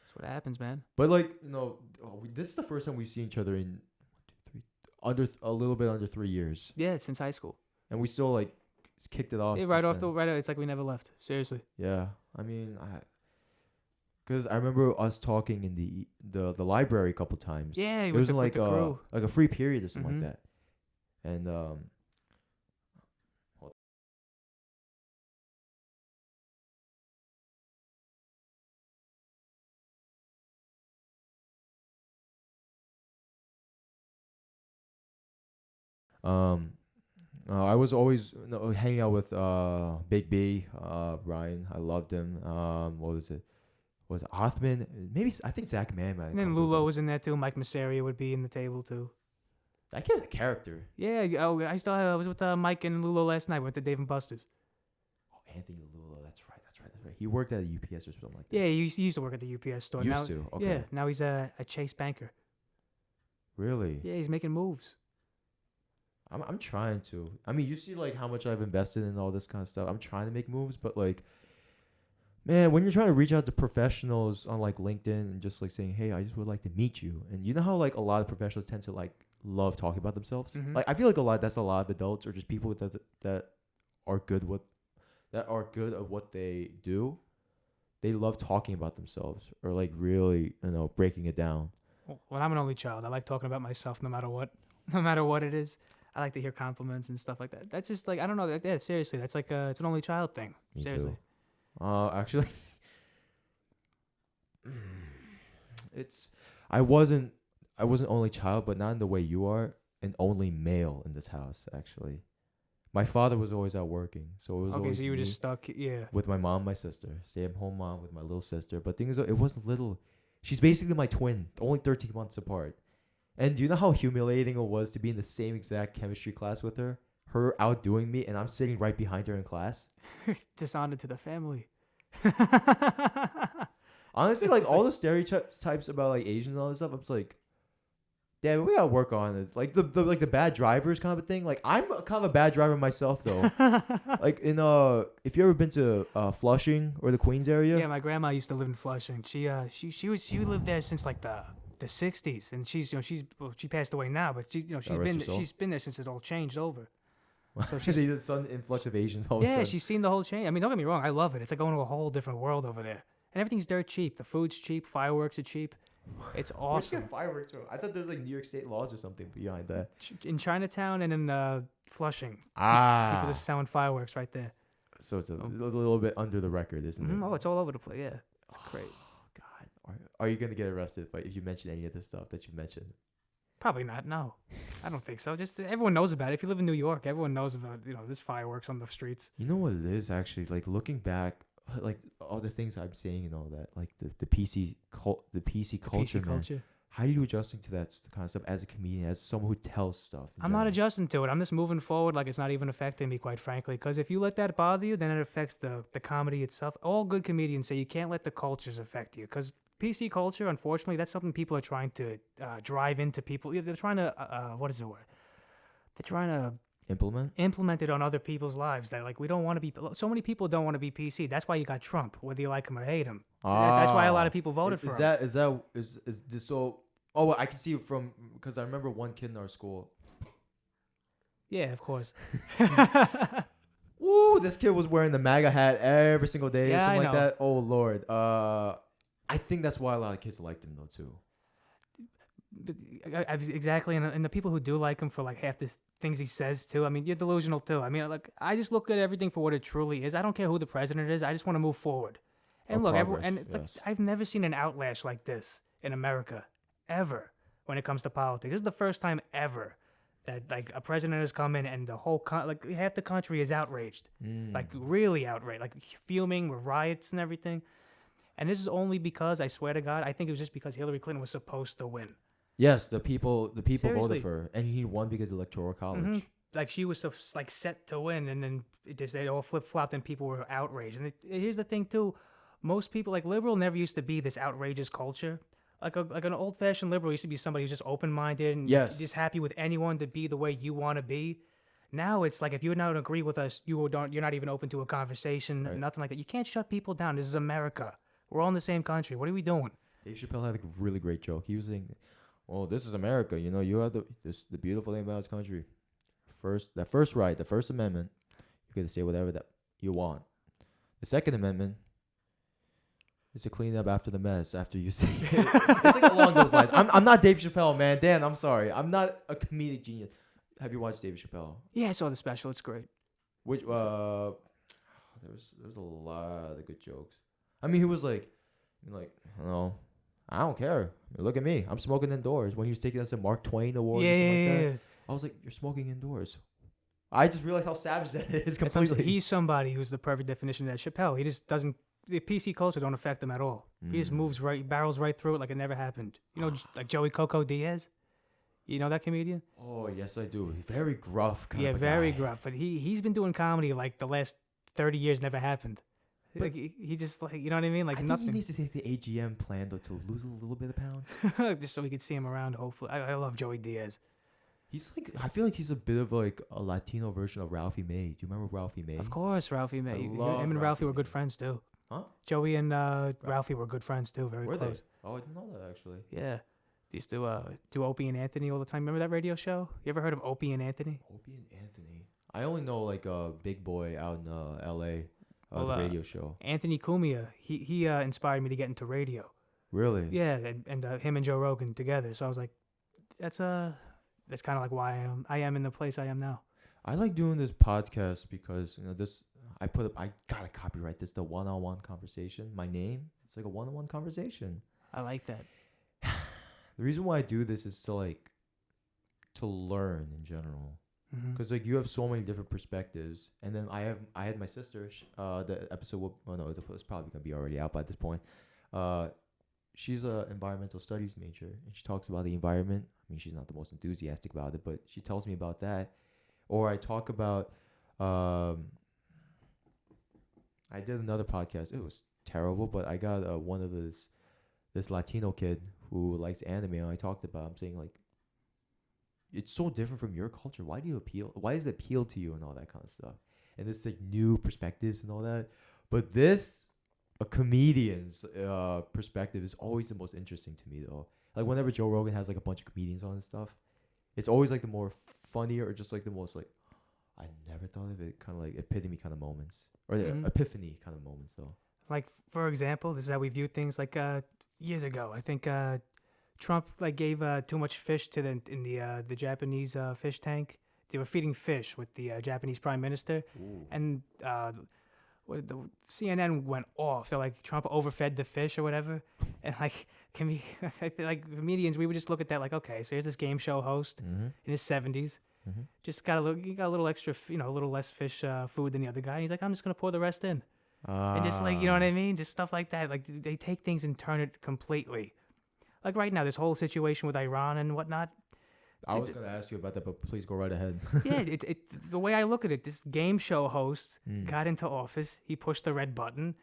That's what happens, man. But like, this is the first time we've seen each other in a little bit under 3 years. Yeah, since high school. And we still like kicked it off. Yeah, right off. It's like we never left. Seriously. Yeah, I mean, because I remember us talking in the library a couple times. Yeah, it with was the like crew. like a free period or something Mhm. like that. And I was always hanging out with Big B, Brian. I loved him. What was it? Was it Othman? Maybe I think Zach Mann. And then Lulo was in there too. Mike Masseria would be in the table too. That kid's a character. Yeah. Oh, I was with Mike and Lulo last night. Went to Dave and Buster's. Oh, Anthony Lulo. That's right. He worked at a UPS or something like that. Yeah, he used to work at the UPS store. Used to. Okay. Yeah. Now he's a Chase banker. Really? Yeah, he's making moves. I'm trying to. I mean, you see like how much I've invested in all this kind of stuff. I'm trying to make moves, but like, man, when you're trying to reach out to professionals on like LinkedIn and just like saying, "Hey, I just would like to meet you," and you know how like a lot of professionals tend to like love talking about themselves. Mhm. Like I feel like that's a lot of adults or just people that are good at what they do. They love talking about themselves or like really breaking it down. Well, I'm an only child. I like talking about myself no matter what. No matter what it is. I like to hear compliments and stuff like that. That's just like, I don't know. Yeah, seriously. That's like it's an only child thing. Me Seriously. Too. Actually, I wasn't only child, but not in the way you are, an only male in this house, actually. My father was always out working, so it was Okay, always so you were me just stuck, yeah. with my mom, my sister, stay-at-home mom with my little sister. But thing is, it wasn't little. She's basically my twin, only 13 months apart. And do you know how humiliating it was to be in the same exact chemistry class with her? Her outdoing me, and I'm sitting right behind her in class. Dishonor to the family. Honestly, like all the stereotypes about like Asians and all this stuff, I'm just like, yeah, we gotta work on it. Like the bad drivers kind of a thing. Like I'm kind of a bad driver myself though. Like in if you ever been to Flushing or the Queens area? Yeah, my grandma used to live in Flushing. She lived there since like the 60s, and she passed away now, but she's been there since it all changed over. So she's the sudden influx of Asians. All of a yeah, sudden. she's seen the whole change. I mean, don't get me wrong, I love it. It's like going to a whole different world over there, and everything's dirt cheap. The food's cheap, fireworks are cheap. It's Where's your awesome. fireworks from? I thought there's like New York State laws or something behind that. In Chinatown and in Flushing, Ah, people just selling fireworks right there. so it's a little bit under the record, isn't it? Oh, it's all over the place. Yeah, it's great. God, are you gonna get arrested if you mention any of this stuff that you mentioned? Probably not. No, I don't think so. Just everyone knows about it. If you live in New York, everyone knows about there's fireworks on the streets. You know what it is actually? Like looking back, like all the things I'm saying and all that, like the PC culture, man. How are you adjusting to that kind of stuff as a comedian, as someone who tells stuff? I'm not adjusting to it. I'm just moving forward like it's not even affecting me, quite frankly. Because if you let that bother you, then it affects the comedy itself. All good comedians say you can't let the cultures affect you. Because PC culture, unfortunately, that's something people are trying to drive into people. They're trying to, what is the word? They're trying to implement it on other people's lives. That like we don't want to be. So many people don't want to be PC. That's why you got Trump, whether you like him or hate him. That's why a lot of people voted for him. Is this so? Oh, well, I can see it from because I remember one kid in our school. Yeah, of course. Woo! This kid was wearing the MAGA hat every single day or something like that. Oh Lord. I think that's why a lot of kids liked him though too. Exactly, and the people who do like him for like half the things he says too. I mean, you're delusional too. I mean, like I just look at everything for what it truly is. I don't care who the president is. I just want to move forward. And look, I've never seen an outlash like this in America ever when it comes to politics. This is the first time ever that like a president has come in and the whole half the country is outraged, like really outraged, like fuming with riots and everything. And this is only because, I swear to God, I think it was just because Hillary Clinton was supposed to win. Yes, the people Seriously. voted for her, and he won because of electoral college. Mm-hmm. Like she was like set to win, and then they all flip flopped, and people were outraged. And here's the thing too, most people like liberal never used to be this outrageous culture. Like an old fashioned liberal used to be somebody who's just open minded and just happy with anyone to be the way you want to be. Now it's like if you don't agree with us, you're not even open to a conversation, nothing like that. You can't shut people down. This is America. We're all in the same country. What are we doing? Dave Chappelle had a really great joke. He was saying, "Oh, this is America. You know, you have the beautiful thing about this country. The first right, the First Amendment, you get to say whatever that you want. The Second Amendment is to clean up after the mess after you say it." It's like along those lines. I'm not Dave Chappelle, man. Dan, I'm sorry. I'm not a comedic genius. Have you watched Dave Chappelle? Yeah, I saw the special. It's great. Which there's a lot of good jokes. I mean, he was like, no, I don't care. Look at me. I'm smoking indoors. When he was taking us a Mark Twain award or something like that. I was like, you're smoking indoors. I just realized how savage that is That's what I'm saying. completely. He's somebody who's the perfect definition of that. Chappelle, he just doesn't. The PC culture don't affect him at all. He just moves right, barrels right through it like it never happened. You know, like Joey Coco Diaz. You know that comedian? Oh yes, I do. He's very gruff. Kind Yeah, of a very guy. gruff. But he's been doing comedy like the last 30 years never happened. Like he just like, you know what I mean? Like I think nothing. he needs to take the AGM plan though to lose a little bit of pounds. Just so we could see him around. Hopefully, I love Joey Diaz. He's like, I feel like he's a bit of like a Latino version of Ralphie May. Do you remember Ralphie May? Of course, Ralphie May. Him love and Ralphie Ralphie were good May. friends too. Huh? Joey and Ralphie were good friends too. Very Were close. they? Oh, I didn't know that actually. Yeah. They used to do Opie and Anthony all the time. Remember that radio show? You ever heard of Opie and Anthony? Opie and Anthony. I only know like Big Boy out in L.A. Well, the radio show. Anthony Cumia. He inspired me to get into radio. Really? Yeah, and him and Joe Rogan together. So I was like, that's kind of like why I am in the place I am now. I like doing this podcast because this. I gotta copyright this. The one-on-one conversation. My name. It's like a one-on-one conversation. I like that. The reason why I do this is to learn in general. Because like you have so many different perspectives, and then I had my sister. The episode it's probably gonna be already out by this point. She's a environmental studies major, and she talks about the environment. I mean, she's not the most enthusiastic about it, but she tells me about that. Or I talk about. I did another podcast. It was terrible, but I got one of this Latino kid who likes anime, and I talked about. I'm saying like. It's so different from your culture. Why do you appeal? Why does it appeal to you and all that kind of stuff? And this like new perspectives and all that. But a comedian's perspective is always the most interesting to me though. Like whenever Joe Rogan has like a bunch of comedians on and stuff, it's always like the more funnier or just like the most like I never thought of it kind of like epitome kind of moments or the epiphany kind of moments though. Like for example, this is how we view things. Like years ago, I think. Trump like gave too much fish to the Japanese fish tank. They were feeding fish with the Japanese prime minister, and the CNN went off. They're like Trump overfed the fish or whatever, and like I feel like comedians, we would just look at that like, okay, so here's this game show host in his 70s, just got a little extra, a little less fish food than the other guy. And he's like, I'm just gonna pour the rest in, and just like you know what I mean, just stuff like that. Like they take things and turn it completely. Like right now, this whole situation with Iran and whatnot. I was going to ask you about that, but please go right ahead. Yeah, it's the way I look at it. This game show host got into office. He pushed the red button,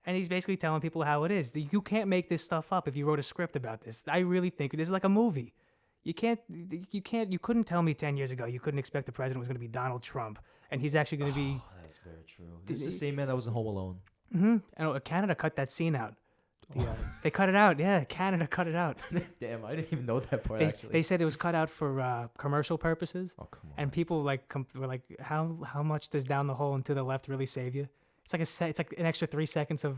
and he's basically telling people how it is. You can't make this stuff up if you wrote a script about this. I really think this is like a movie. You couldn't tell me 10 years ago you couldn't expect the president was going to be Donald Trump, and he's actually going to be. That's very true. This is the same man that was in Home Alone. And Canada cut that scene out. They cut it out. Yeah, Canada cut it out. Damn, I didn't even know that part. They said it was cut out for commercial purposes. Oh come on. And people were like, how much does down the hole and to the left really save you? It's like an extra 3 seconds of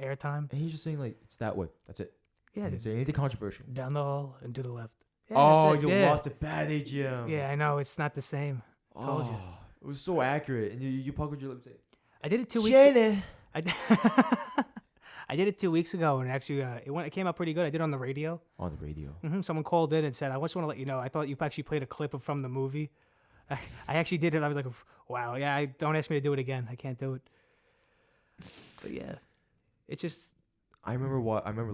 airtime. And he's just saying like it's that way. That's it. Yeah, Didn't say anything controversial. down the hole and to the left. Yeah, Oh, that's it. you Yeah. lost a bad AGM. Yeah, I know it's not the same. Told you. It was so accurate, and you puckered your lips. I did it 2 weeks. I did it 2 weeks ago, and actually, it came out pretty good. I did it on the radio. On the radio. Someone called in and said, "I just want to let you know. I thought you actually played a clip from the movie." I actually did it. I was like, "Wow, yeah." Don't ask me to do it again. I can't do it. But yeah, it's just. I remember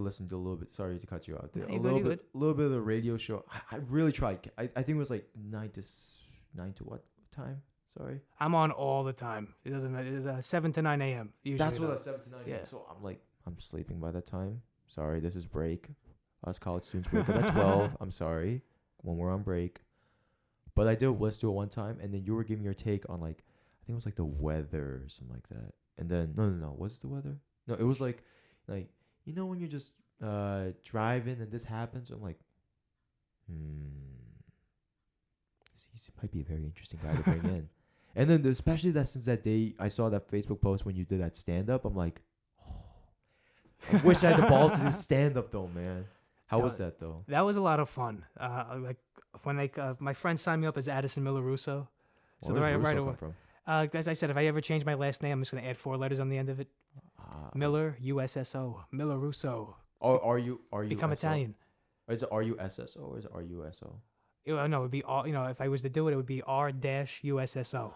listening to a little bit. Sorry to cut you out. No, A you're little good. bit of the radio show. I really tried. I think it was like 9 to what time? Sorry. I'm on all the time. It doesn't matter. It's 7 to 9 a.m. Usually. That's what 7 to 9. Yeah. So I'm sleeping by that time. Sorry, this is break. Us college students wake up at 12. I'm sorry when we're on break. But I did let's do it one time, and then you were giving your take on like I think it was like the weather or something like that. And then no, what's the weather? No, it was like when you're just driving and this happens. I'm like, he might be a very interesting guy to bring in. And then especially that since that day I saw that Facebook post when you did that stand up, I'm like, I wish I had the balls to do stand up though, man. How was that though? That was a lot of fun. Like when my friend signed me up as Addison Miller Russo. So Where does right Russo away. come from? As I said, if I ever change my last name, I'm just gonna add 4 letters on the end of it. Miller, USSO, Miller Russo. Are you Become SO? Italian. Is it RUSSO or is it RUSO? No, it would be R. If I was to do it, it would be R-USSO.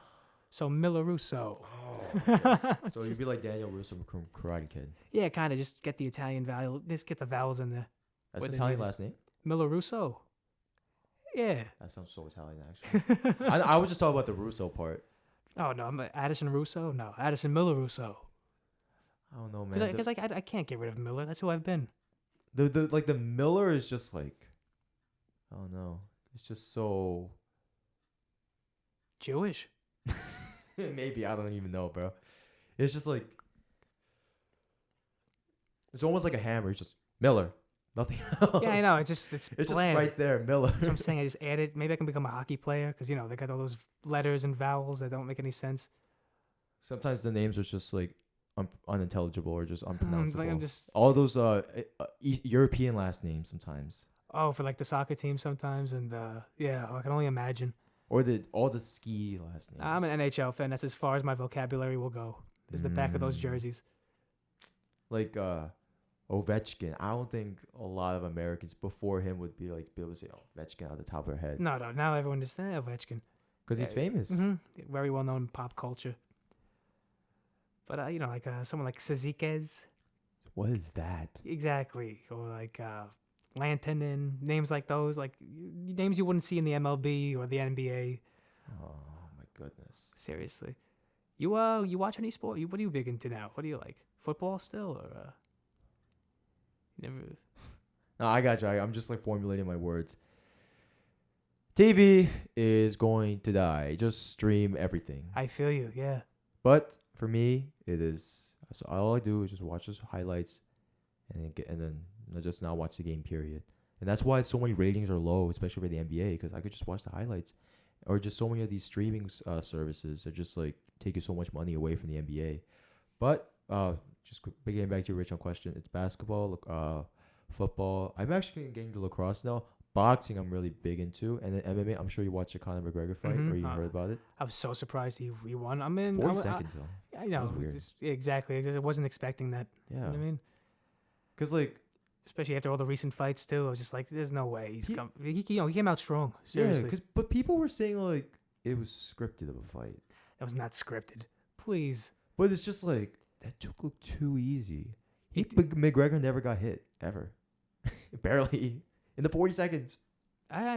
So Miller Russo. So you'd be like Daniel Russo from Karate Kid. Yeah, kind of. Just get the Italian vowel. Just get the vowels in there. That's Where an they Italian need it. last name? Miller Russo. Yeah. That sounds so Italian, actually. I was just talking about the Russo part. Oh no, I'm Addison Russo. No, Addison Miller Russo. I don't know, man. Because I can't get rid of Miller. That's who I've been. The Miller is just like, I don't know. It's just so Jewish. maybe I don't even know, bro. It's just like it's almost like a hammer. It's just Miller, nothing else. Yeah, I know. It's just bland. right there, Miller. That's what I'm saying. I just added. Maybe I can become a hockey player because they got all those letters and vowels that don't make any sense. Sometimes the names are just like unintelligible or just unpronounceable. Like I'm just all those European last names sometimes. for like the soccer team sometimes, and I can only imagine. Or all the ski last names. I'm an NHL fan. That's as far as my vocabulary will go. Is the back of those jerseys. Like Ovechkin. I don't think a lot of Americans before him would be able to say Ovechkin out the top of their head. No. Now everyone understands Ovechkin. Because he's famous. Mm-hmm. Very well known in pop culture. But like someone like Sazikez. What is that? Exactly. Or like Lantanen, names like those, like names you wouldn't see in the MLB or the NBA. Oh my goodness. Seriously. You watch any sport? What are you big into now? What do you like? Football still or never? No, I got you. I'm just like formulating my words. TV is going to die. Just stream everything. I feel you, yeah. But for me, it is. So all I do is just watch those highlights, and then just not watch the game. Period. And that's why so many ratings are low, especially for the NBA, because I could just watch the highlights, or just so many of these streaming services are just like taking so much money away from the NBA. But just getting back to your original question, it's basketball, football. I'm actually getting to lacrosse now. Boxing, I'm really big into, and then MMA. I'm sure you watched the Conor McGregor fight, or you heard about it. I was so surprised he won. 40 seconds though. I know. Exactly. I wasn't expecting that. Yeah. You know what I mean? Because especially after all the recent fights too, I was just like, "There's no way he came out strong." Seriously. Yeah, but people were saying like it was scripted of a fight. That was not scripted. Please. But it's just like that looked too easy. McGregor never got hit ever, barely in the 40 seconds.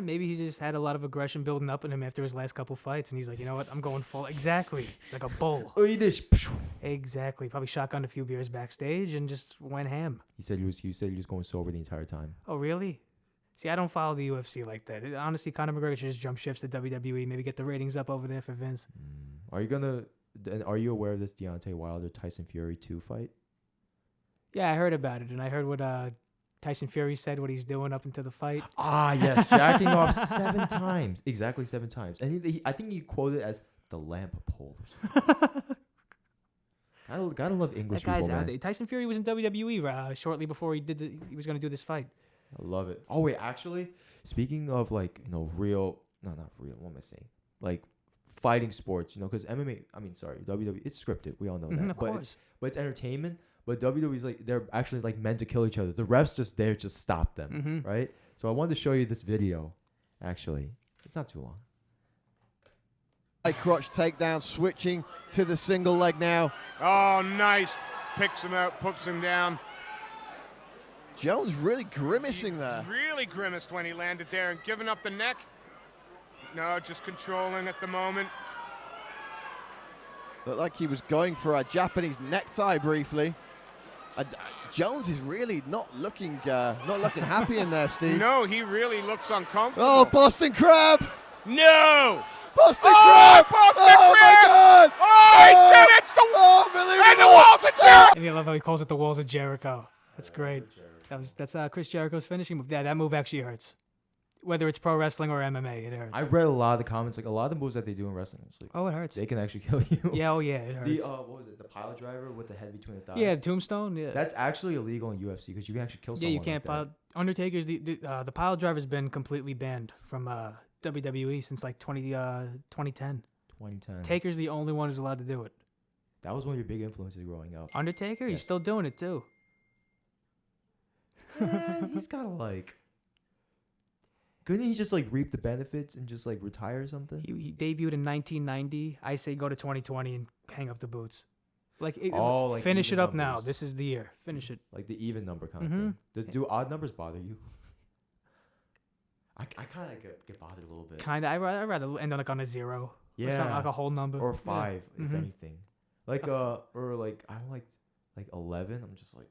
Maybe he just had a lot of aggression building up in him after his last couple fights, and he's like, you know what, I'm going full. Exactly, like a bull. Oh, he did. Exactly. Probably shotgunned a few beers backstage and just went ham. He said he was going sober the entire time. Oh, really? See, I don't follow the UFC like that. Honestly, Conor McGregor should just jump ships to WWE. Maybe get the ratings up over there for Vince. Are you aware of this Deontay Wilder Tyson Fury 2 fight? Yeah, I heard about it, and I heard what Tyson Fury said, what he's doing up into the fight. Ah, yes, jacking off 7 times, exactly 7 times, and I think he quoted it as the lamp pole. Gotta love English that guy's people, out man. there. Tyson Fury was in WWE shortly before he was going to do this fight. I love it. Oh wait, actually, speaking of not real. What am I saying? Like fighting sports, because WWE. It's scripted. We all know that. Of course. But it's entertainment. But WWE's they're actually meant to kill each other. The refs just there to stop them, right? So I wanted to show you this video. Actually, it's not too long. Crotch takedown, switching to the single leg now. Oh, nice. Picks him out, puts him down. Jones really grimacing there. Really grimaced when he landed there and giving up the neck. No, just controlling at the moment. Looked like he was going for a Japanese necktie briefly. Jones is really not looking happy in there, Steve. No, he really looks uncomfortable. Oh, Boston Crab! No! Boston Crab! Boston oh Crab! My God! Oh, he's good! It's the and the walls of Jericho! And I love how he calls it the walls of Jericho. That's great. That's Chris Jericho's finishing move. Yeah, that move actually hurts. Whether it's pro wrestling or MMA, it hurts. I read a lot of the comments, a lot of the moves that they do in wrestling. It's like, it hurts. They can actually kill you. Yeah, it hurts. What was it? The pile driver with the head between the thighs. Yeah, the tombstone. Yeah, that's actually illegal in UFC because you can actually kill someone. Yeah, you can't. Like Undertaker's the pile driver's been completely banned from WWE since 2010. 2010. Taker's the only one who's allowed to do it. That was one of your big influences growing up. Undertaker, He's still doing it too. He's gotta couldn't he just like reap the benefits and just like retire or something? He debuted in 1990. I say go to 2020 and hang up the boots. Like, Like finish it even up now. numbers. This is the year. Finish it. Like the even number kind of thing. Do odd numbers bother you? I kind of get bothered a little bit. Kind of. I'd rather end on like on a 0. Yeah. Or something, like a whole number. Or 5, if Mhm. anything. Like or like I don't like 11. I'm just like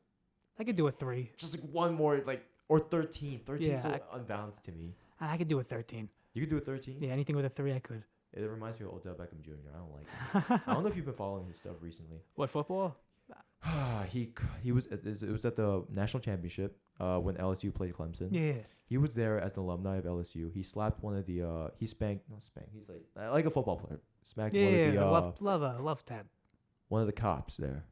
I could do a 3. just like one more like or 13. 13 is Yeah, so unbalanced to me. And I could do a 13. You could do a 13. Yeah, anything with a 3 I could. It reminds me of Odell Beckham Jr. I don't like it. I don't know if you've been following his stuff recently. What, football? he was it was at the national championship when LSU played Clemson. Yeah. He was there as an alumni of LSU. He slapped one of the he spanked not spanked. He's like a football player. Smacked one of the love stab. one of the cops there.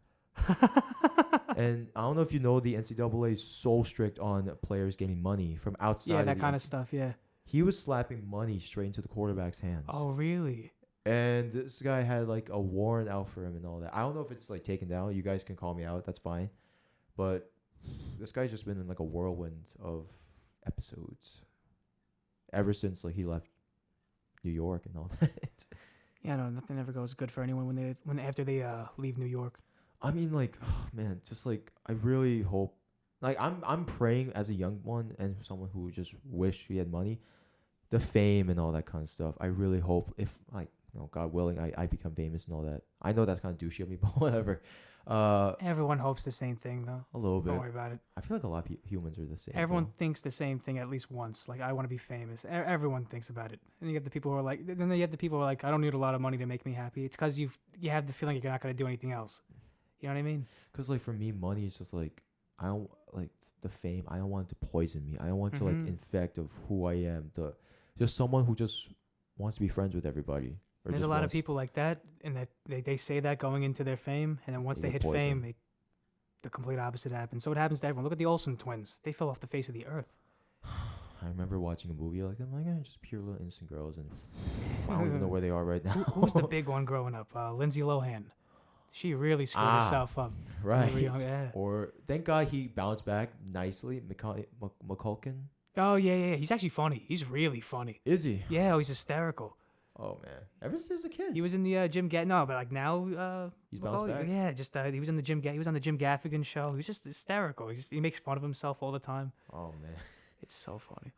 And I don't know if you know the NCAA is so strict on players getting money from outside. Yeah, of that the kind of NCAA. stuff, yeah. He was slapping money straight into the quarterback's hands. Oh, really? And this guy had like a warrant out for him and all that. I don't know if it's like taken down. You guys can call me out. That's fine. But this guy's just been in like a whirlwind of episodes ever since like he left New York and all that. Yeah, no, nothing ever goes good for anyone after they leave New York. I mean, like, oh, man, just like I really hope. Like I'm praying as a young one and someone who just wished he had money, the fame and all that kind of stuff. I really hope if like God willing I become famous and all that. I know that's kind of douchey of me, but whatever. Everyone hopes the same thing, though. A little bit. Don't worry about it. I feel like a lot of humans are the same. Everyone though. thinks the same thing at least once. Like, I want to be famous. Everyone thinks about it. And you have the people who are like, then you have the people who are like, I don't need a lot of money to make me happy. It's because you have the feeling you're not going to do anything else. You know what I mean? Because like for me, money is just like I don't like the fame. I don't want it to poison me. I don't want to like infect of who I am. Just someone who just wants to be friends with everybody. Or There's just a lot of wants- people like that, and that they say that going into their fame, and then once they They hit get fame, poisoned. the complete opposite happens. So it happens to everyone. Look at the Olsen twins. They fell off the face of the earth. I remember watching a movie like that. I'm like, just pure little innocent girls, and I don't even know where they are right now. Who was the big one growing up? Lindsay Lohan. She really screwed herself up. right? Yeah. Or thank God he bounced back nicely. McCulkin. Oh, yeah. He's actually funny. He's really funny. Is he? Yeah, he's hysterical. Oh man, ever since he was a kid. He was in the Jim No, but like now, He's bounced back? Yeah, just he was in the He was on the Jim Gaffigan show. He was just hysterical. He makes fun of himself all the time. Oh man, It's so funny.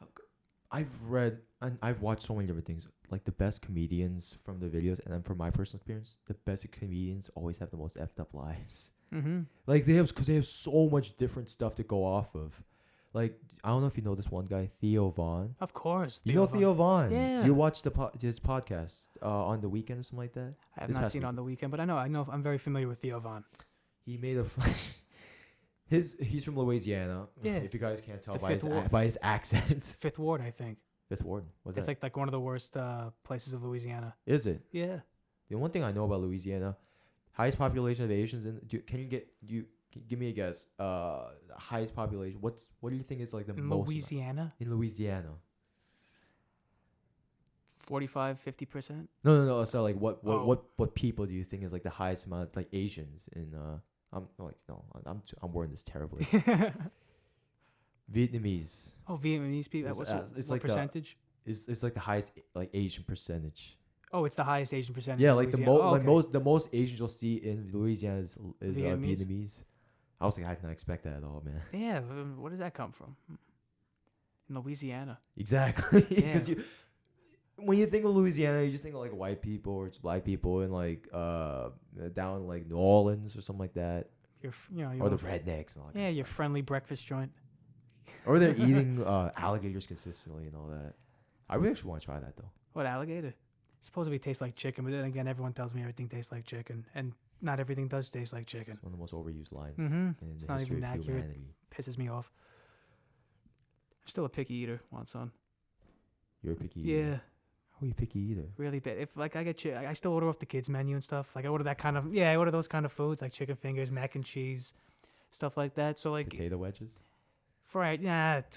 I've read and I've watched so many different things. Like the best comedians from the videos, and then from my personal experience, the best comedians always have the most effed up lives. Mm-hmm. Like they have so much different stuff to go off of. Like I don't know if you know this one guy, Theo Vaughn. Of course. You know Theo Vaughn? Yeah. Do you watch his podcast on the weekend or something like that? I have This not past seen it on the weekend, but I know. I'm very familiar with Theo Vaughn. He made a he's from Louisiana. Yeah. If you guys can't tell The by Fifth Ward. by his accent. Fifth Ward, I think. Fifth Ward. What's It's that? like one of the worst places of Louisiana. Is it? Yeah. The one thing I know about Louisiana, highest population of Asians give me a guess. Highest population. What do you think is like the In most Louisiana, in Louisiana? 45-50%. No. So like what Oh. what people do you think is like the highest amount of like Asians in I'm wording this terribly. Vietnamese Oh, Vietnamese people. It's, What's it's what like the- percentage? is like the highest like Asian percentage. Oh, it's the highest Asian percentage. Yeah, in like the Louisiana. the most Asians you'll see in Louisiana is Vietnamese? Vietnamese. I was like, I did not expect that at all, man. Yeah, where does that come from? In Louisiana. Exactly, Yeah. because when you think of Louisiana, you just think of like white people or just black people and like down like New Orleans or something like that, or the rednecks and all that. Yeah, kind of your stuff. friendly breakfast joint. Or they're eating alligators consistently and all that. I really actually want to try that though. What, alligator? Supposedly tastes like chicken, but then again, everyone tells me everything tastes like chicken, and not everything does taste like chicken. It's one of the most overused lines Mhm. in It's the not history even of accurate. humanity. Pisses me off. I'm still a picky eater, son. You're a picky Yeah, eater. How are you picky eater? really bad. If like I get I still order off the kids menu and stuff. Like I order I order those kind of foods like chicken fingers, mac and cheese, stuff like that. So like Potato wedges? fried,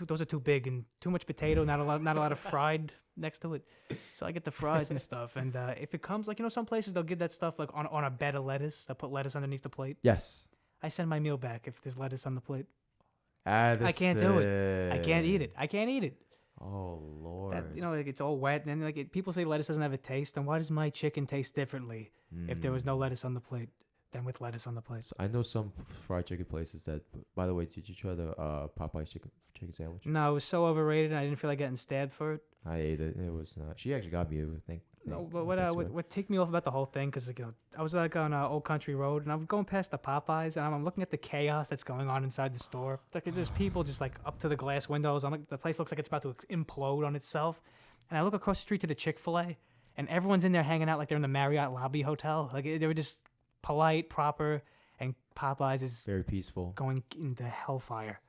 those are too big and too much potato. Not a lot of fried next to it. So I get the fries and stuff. And if it comes like some places they'll give that stuff like on a bed of lettuce. They'll put lettuce underneath the plate. Yes. I send my meal back if there's lettuce on the plate. I can't do it. I can't eat it. Oh Lord. That, like it's all wet, and then people say lettuce doesn't have a taste. And why does my chicken taste differently if there was no lettuce on the plate than with lettuce on the plate? So I know some fried chicken places that. By the way, did you try the Popeye's chicken sandwich? No, it was so overrated. And I didn't feel like getting stabbed for it. I ate it. It was not. She actually got me. I think. No, but what ticked me off about the whole thing, because I was on Old Country Road, and I was going past the Popeyes, and I'm looking at the chaos that's going on inside the store. It's like there's just people just like up to the glass windows. I'm like, the place looks like it's about to implode on itself. And I look across the street to the Chick-fil-A, and everyone's in there hanging out like they're in the Marriott lobby hotel. Like they were just polite, proper, and Popeyes is very peaceful, going into hellfire.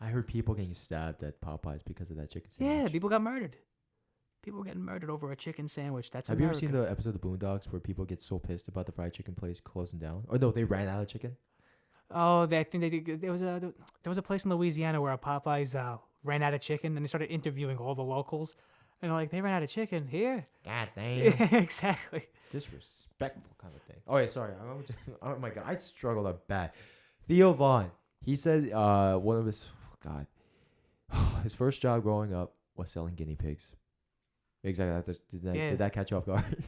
I heard people getting stabbed at Popeyes because of that chicken sandwich. Yeah, people got murdered. People getting murdered over a chicken sandwich. That's Have America. you ever seen the episode of the Boondocks where people get so pissed about the fried chicken place closing down? Or no, they ran out of chicken. Oh, I think they did. There was a place in Louisiana where a Popeyes ran out of chicken, and they started interviewing all the locals, and like, they ran out of chicken here. God damn. Exactly. Disrespectful kind of thing. Oh yeah, sorry. Oh my god, I struggled up bad. Theo Vaughn. He said one of his first job growing up was selling guinea pigs. Exactly. Did that catch you off guard?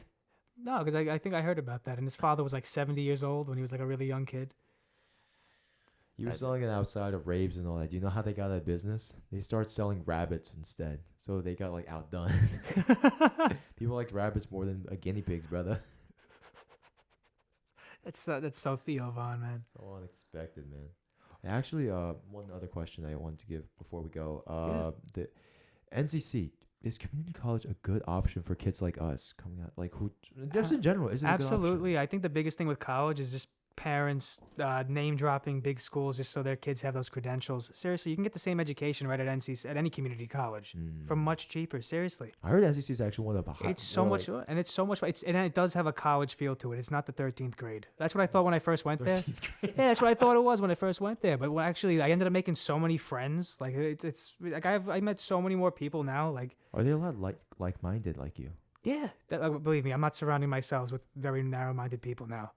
No, because I think I heard about that. And his father was like 70 years old when he was like a really young kid. He was selling it outside of raves and all that. Do you know how they got out of business? They started selling rabbits instead. So they got like outdone. People like rabbits more than guinea pigs, brother. That's so Theo Vaughn, man. So unexpected, man. Actually, one other question I wanted to give before we go. The NCC. Is community college a good option for kids like us coming out? Like who? Just in general, is it absolutely? I think the biggest thing with college is just parents name dropping big schools just so their kids have those credentials. Seriously, you can get the same education right at NCC at any community college for much cheaper. Seriously, I heard NCC is actually one of the It's so much, and it does have a college feel to it. It's not the 13th grade. That's what I thought when I first went there. Yeah, that's what I thought it was when I first went there. But actually, I ended up making so many friends. Like it's like I met so many more people now. Like, are they a lot like-minded like you? Yeah, believe me, I'm not surrounding myself with very narrow-minded people now.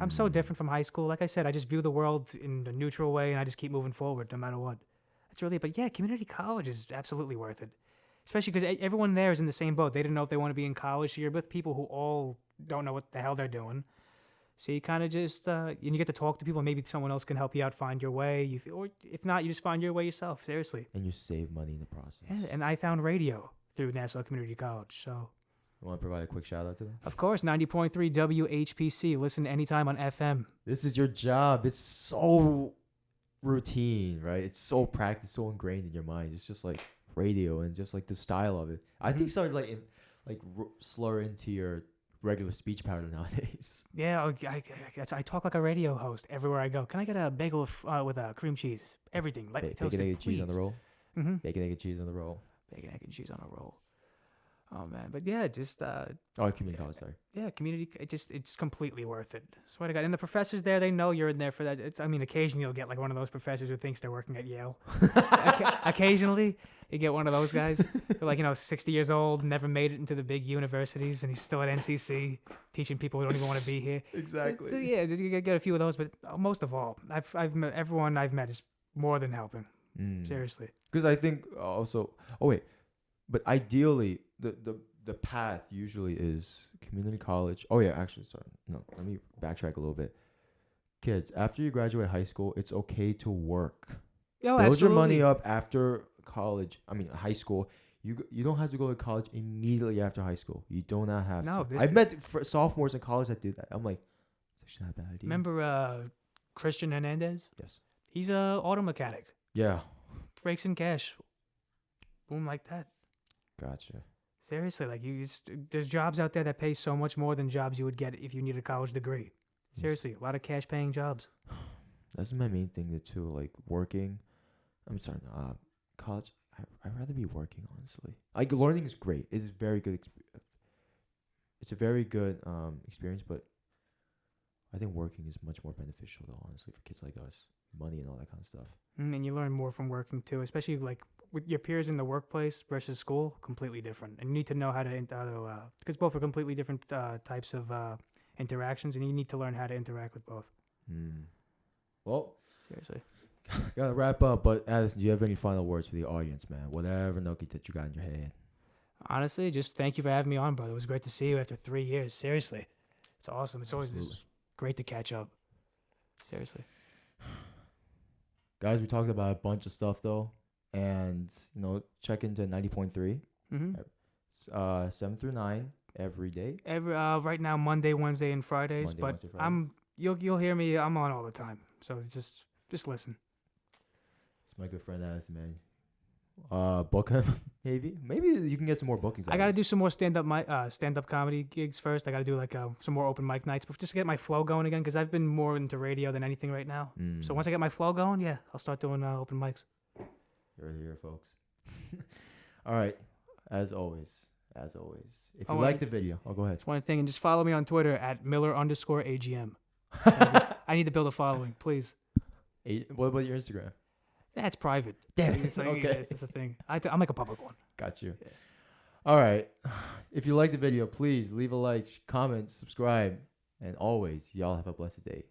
I'm so different from high school. Like I said, I just view the world in a neutral way, and I just keep moving forward no matter what. That's really, but yeah, community college is absolutely worth it. Especially because everyone there is in the same boat. They didn't know if they want to be in college, so you're with people who all don't know what the hell they're doing. So you kind of just, and you get to talk to people. Maybe someone else can help you out find your way. Or if not, you just find your way yourself, seriously. And you save money in the process. Yeah, and I found radio through Nassau Community College, so... You want to provide a quick shout out to them? Of course, 90.3 WHPC. Listen anytime on FM. This is your job. It's so routine, right? It's so practiced, so ingrained in your mind. It's just like radio and just like the style of it. I think started slur into your regular speech pattern nowadays. Yeah, I talk like a radio host everywhere I go. Can I get a bagel with cream cheese? Everything. Lightly toasted, bacon, egg, and cheese on the roll? Mm-hmm. Bacon, egg, and cheese on the roll. Bacon, egg, and cheese on a roll. Oh man, but yeah, just community college, sorry. Yeah, community. It's completely worth it. Swear to God. And the professors there, they know you're in there for that. Occasionally you'll get like one of those professors who thinks they're working at Yale. Occasionally you get one of those guys who 60 years old, never made it into the big universities, and he's still at NCC teaching people who don't even want to be here. Exactly. So yeah, you get a few of those, but most of all, I've met everyone I've met is more than helping. Seriously. Because I think also. Oh wait. But ideally, the path usually is community college. Oh, yeah, actually, sorry. No, let me backtrack a little bit. Kids, after you graduate high school, it's okay to work. Build your money up after high school. You don't have to go to college immediately after high school. You do not have to. I've met sophomores in college that do that. I'm like, it's actually not a bad idea. Remember Christian Hernandez? Yes. He's a auto mechanic. Yeah. Breaks in cash. Boom, like that. Gotcha. Seriously, there's jobs out there that pay so much more than jobs you would get if you need a college degree. Seriously, a lot of cash paying jobs. That's my main thing too, like working. I'm sorry, college. I'd rather be working, honestly. Like learning is great. It is very good. It's a very good experience, but I think working is much more beneficial, though, honestly, for kids like us. Money and all that kind of stuff. And you learn more from working too, especially like with your peers in the workplace versus school. Completely different, and you need to know how to because both are completely different types of interactions, and you need to learn how to interact with both. Well, seriously, Gotta wrap up. But Addison, do you have any final words for the audience, man? Whatever nookie that you got in your head. Honestly, just thank you for having me on, brother. It was great to see you after 3 years. Seriously, it's awesome. It's always Absolutely. just great to catch up. Seriously. Guys, we talked about a bunch of stuff though, and check into 90.3, Mm-hmm. 7 through 9 every day. Right now, Monday, Wednesday, and Fridays. Monday, but Wednesday, Friday. you'll hear me. I'm on all the time. So just listen. It's my good friend Addison, man. Book him, maybe you can get some more bookings. I got to do some more stand-up comedy gigs first. I got to do like some more open mic nights, but just to get my flow going again, because I've been more into radio than anything right now. So once I get my flow going, yeah, I'll start doing open mics. You're here, folks. All right, as always, if you Oh, like the video, I'll go ahead. Just one thing, and just follow me on Twitter at Miller_AGM. I need to build a following, please. What about your Instagram? That's private. Damn it. It's like, Okay. it's a thing. I'll make a public one. Got you. Yeah. All right. If you like the video, please leave a like, comment, subscribe, and always, y'all have a blessed day.